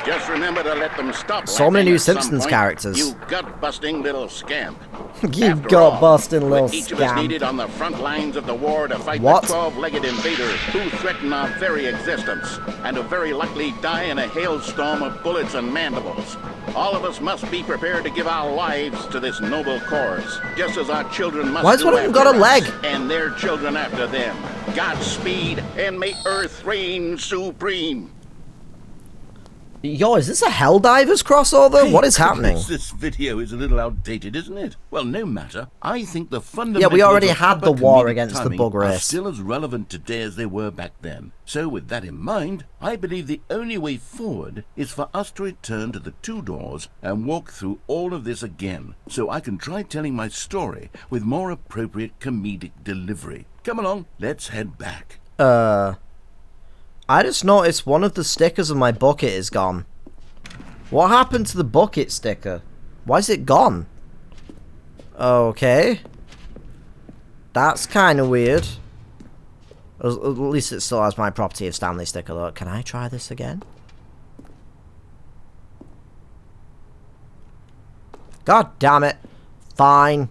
Just remember to let them stop So many laughing new at some Simpsons point, characters. You gut-busting little scamp. You After gut-busting all, little with each of us scamp. needed on the front lines of the war to fight What? the 12-legged invader who threaten our very existence and to very likely die in a hailstorm of bullets and mandibles. All of us must be prepared to give our lives to this noble cause, just as our children must Why has do one of them after got a us, leg? and their children after them. Godspeed, and may Earth reign supreme. Yo, is this a Helldivers crossover? Hey, What is happening? This video is a little outdated, isn't it? Well, no matter. I think the fundamentals we already of had proper the war comedic against the timing bug are race. still as relevant today as they were back then. So with that in mind, I believe the only way forward is for us to return to the two doors and walk through all of this again, so I can try telling my story with more appropriate comedic delivery. Come along, let's head back. I just noticed one of the stickers on my bucket is gone. What happened to the bucket sticker? Why is it gone? Okay. That's kind of weird. At least it still has my property of Stanley sticker though. Can I try this again? God damn it. Fine.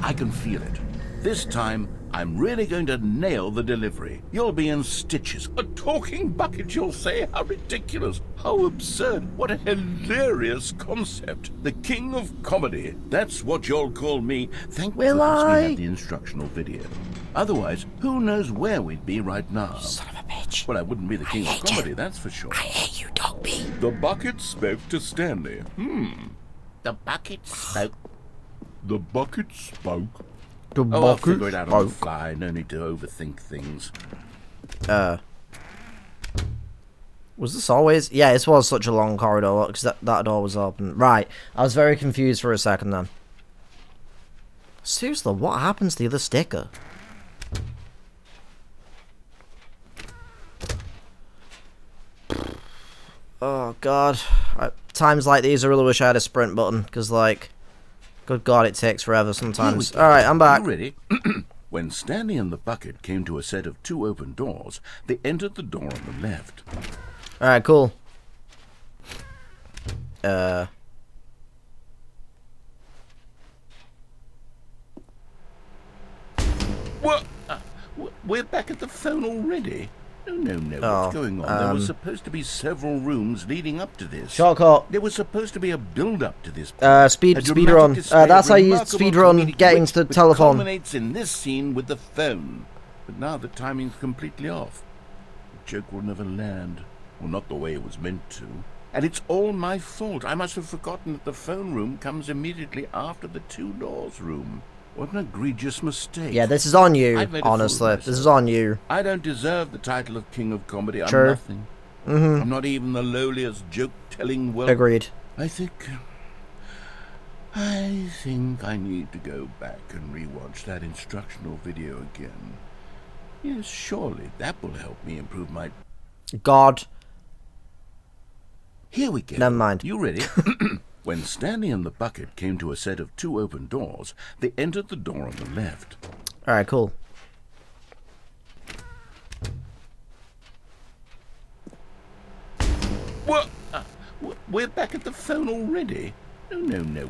I can feel it. This time, I'm really going to nail the delivery. You'll be in stitches. A talking bucket, you'll say? How ridiculous. How absurd. What a hilarious concept. The king of comedy. That's what you'll call me. Thank goodness we had the instructional video. Otherwise, who knows where we'd be right now. Son of a bitch. Well, I wouldn't be the king of comedy, that's for sure. I hate you, Dogby. The bucket spoke to Stanley. The bucket spoke. The bucket spoke. The I'll bucket figure it out on the spoke. fly. No need to overthink things. Was this always? Yeah, this was such a long corridor because that door was open. Right, I was very confused for a second then. Seriously, what happens to the other sticker? Oh god, times like these I really wish I had a sprint button because, like, good god, it takes forever sometimes. Alright, I'm back. You ready? When Stanley and the bucket came to a set of 2 open doors, they entered the door on the left. Alright, cool. What? We're back at the phone already? No, what's going on? There were supposed to be several rooms leading up to this. Shortcut. There was supposed to be a build-up to this. Speedrun. That's how you use speedrun, getting to the telephone. Culminates in this scene with the phone. But now the timing's completely off. The joke will never land. Well, not the way it was meant to. And it's all my fault. I must have forgotten that the phone room comes immediately after the 2 doors room. What an egregious mistake. Yeah, this is on you, I've made a fool of honestly. myself. This is on you. I don't deserve the title of King of Comedy. I'm Sure. nothing. I'm not even the lowliest joke-telling whelp. Agreed. I think I need to go back and rewatch that instructional video again. Yes, surely that will help me improve my... God. Here we go. Never mind. You ready? When Stanley and the bucket came to a set of 2 open doors, they entered the door on the left. Alright, cool. What? We're back at the phone already? No.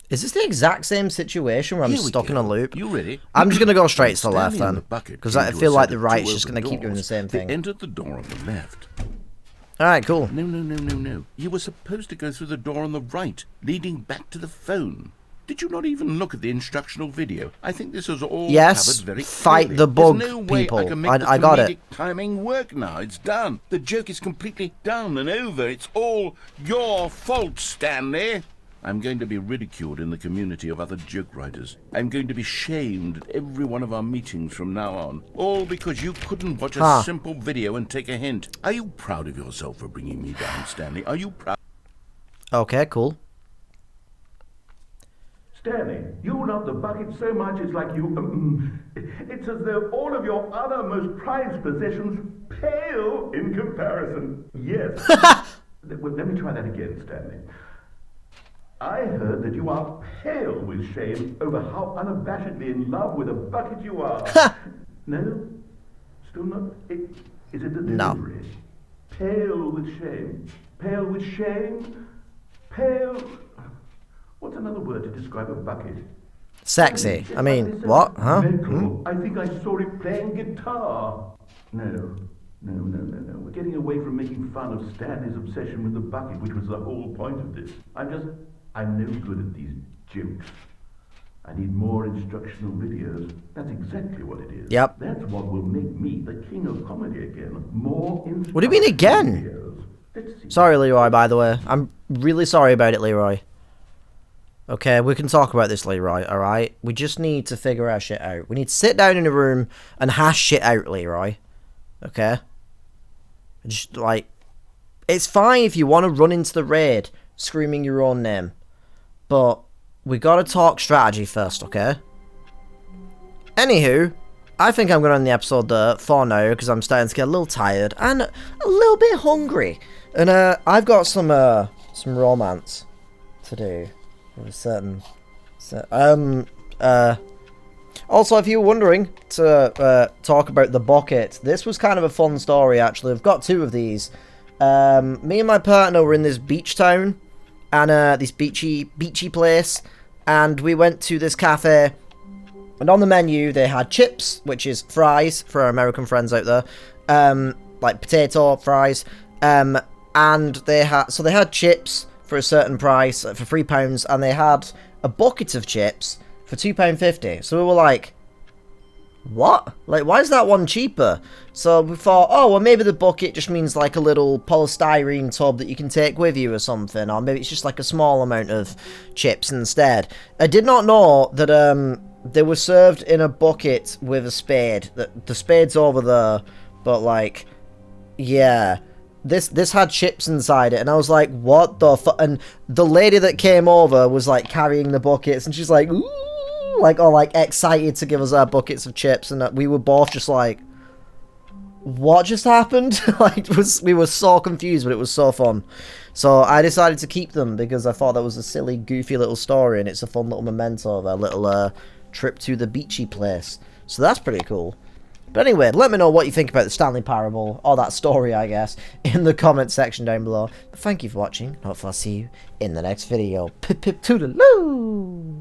Is this the exact same situation where I'm Here we stuck go. in a loop? You ready? I'm just going to go straight to the left Stanley and then. the bucket Because came I to a feel like set the of right's 2 just going to open keep doing the doors. same thing. They entered the door on the left. Alright, cool. No. You were supposed to go through the door on the right, leading back to the phone. Did you not even look at the instructional video? I think this was all Yes, covered very fight clearly. the bug, There's no way people. I can make the I got it. comedic timing work now. It's done. The joke is completely done and over. It's all your fault, Stanley. I'm going to be ridiculed in the community of other joke writers. I'm going to be shamed at every one of our meetings from now on. All because you couldn't watch a simple video and take a hint. Are you proud of yourself for bringing me down, Stanley? Are you proud? Okay, cool. Stanley, you love the bucket so much it's like you... it's as though all of your other most prized possessions pale in comparison. Yes. Well, let me try that again, Stanley. I heard that you are pale with shame over how unabashedly in love with a bucket you are. No? Still not? Is it the delivery? No. Pale with shame. Pale with shame? Pale... What's another word to describe a bucket? Sexy. I mean, what? Huh? I think I saw it playing guitar. No. We're getting away from making fun of Stanley's obsession with the bucket, which was the whole point of this. I'm no good at these jokes. I need more instructional videos. That's exactly what it is. Yep. That's what will make me the king of comedy again. More instructional What do you mean again? videos. Let's see. Sorry, Leroy, by the way. I'm really sorry about it, Leroy. Okay, we can talk about this, Leroy, alright? We just need to figure our shit out. We need to sit down in a room and hash shit out, Leroy. Okay? Just, like... It's fine if you want to run into the raid screaming your own name. But we gotta talk strategy first, okay? Anywho, I think I'm gonna end the episode there for now, because I'm starting to get a little tired and a little bit hungry. And I've got some romance to do. With a certain... Also, if you were wondering to talk about the bucket, this was kind of a fun story, actually. I've got 2 of these. Me and my partner were in this beach town, and this beachy place, and we went to this cafe, And on the menu, they had chips, which is fries for our American friends out there, like potato fries, and they had chips for a certain price for £3, and they had a bucket of chips for £2.50. So we were like, what? Like, why is that one cheaper? So we thought, oh, well, maybe the bucket just means like a little polystyrene tub that you can take with you or something, or maybe it's just like a small amount of chips instead. I did not know that they were served in a bucket with a spade. The spade's over there, but like, yeah, this had chips inside it, and I was like, what the fuck? And the lady that came over was like carrying the buckets, and she's like, ooh, like, all like excited to give us our buckets of chips, and we were both just like, what just happened? Like, we were so confused, but it was so fun. So I decided to keep them because I thought that was a silly, goofy little story, and it's a fun little memento of our little trip to the beachy place. So that's pretty cool. But anyway, let me know what you think about the Stanley Parable, or that story, I guess, in the comment section down below. But thank you for watching, and hopefully I'll see you in the next video. Pip pip toodaloo!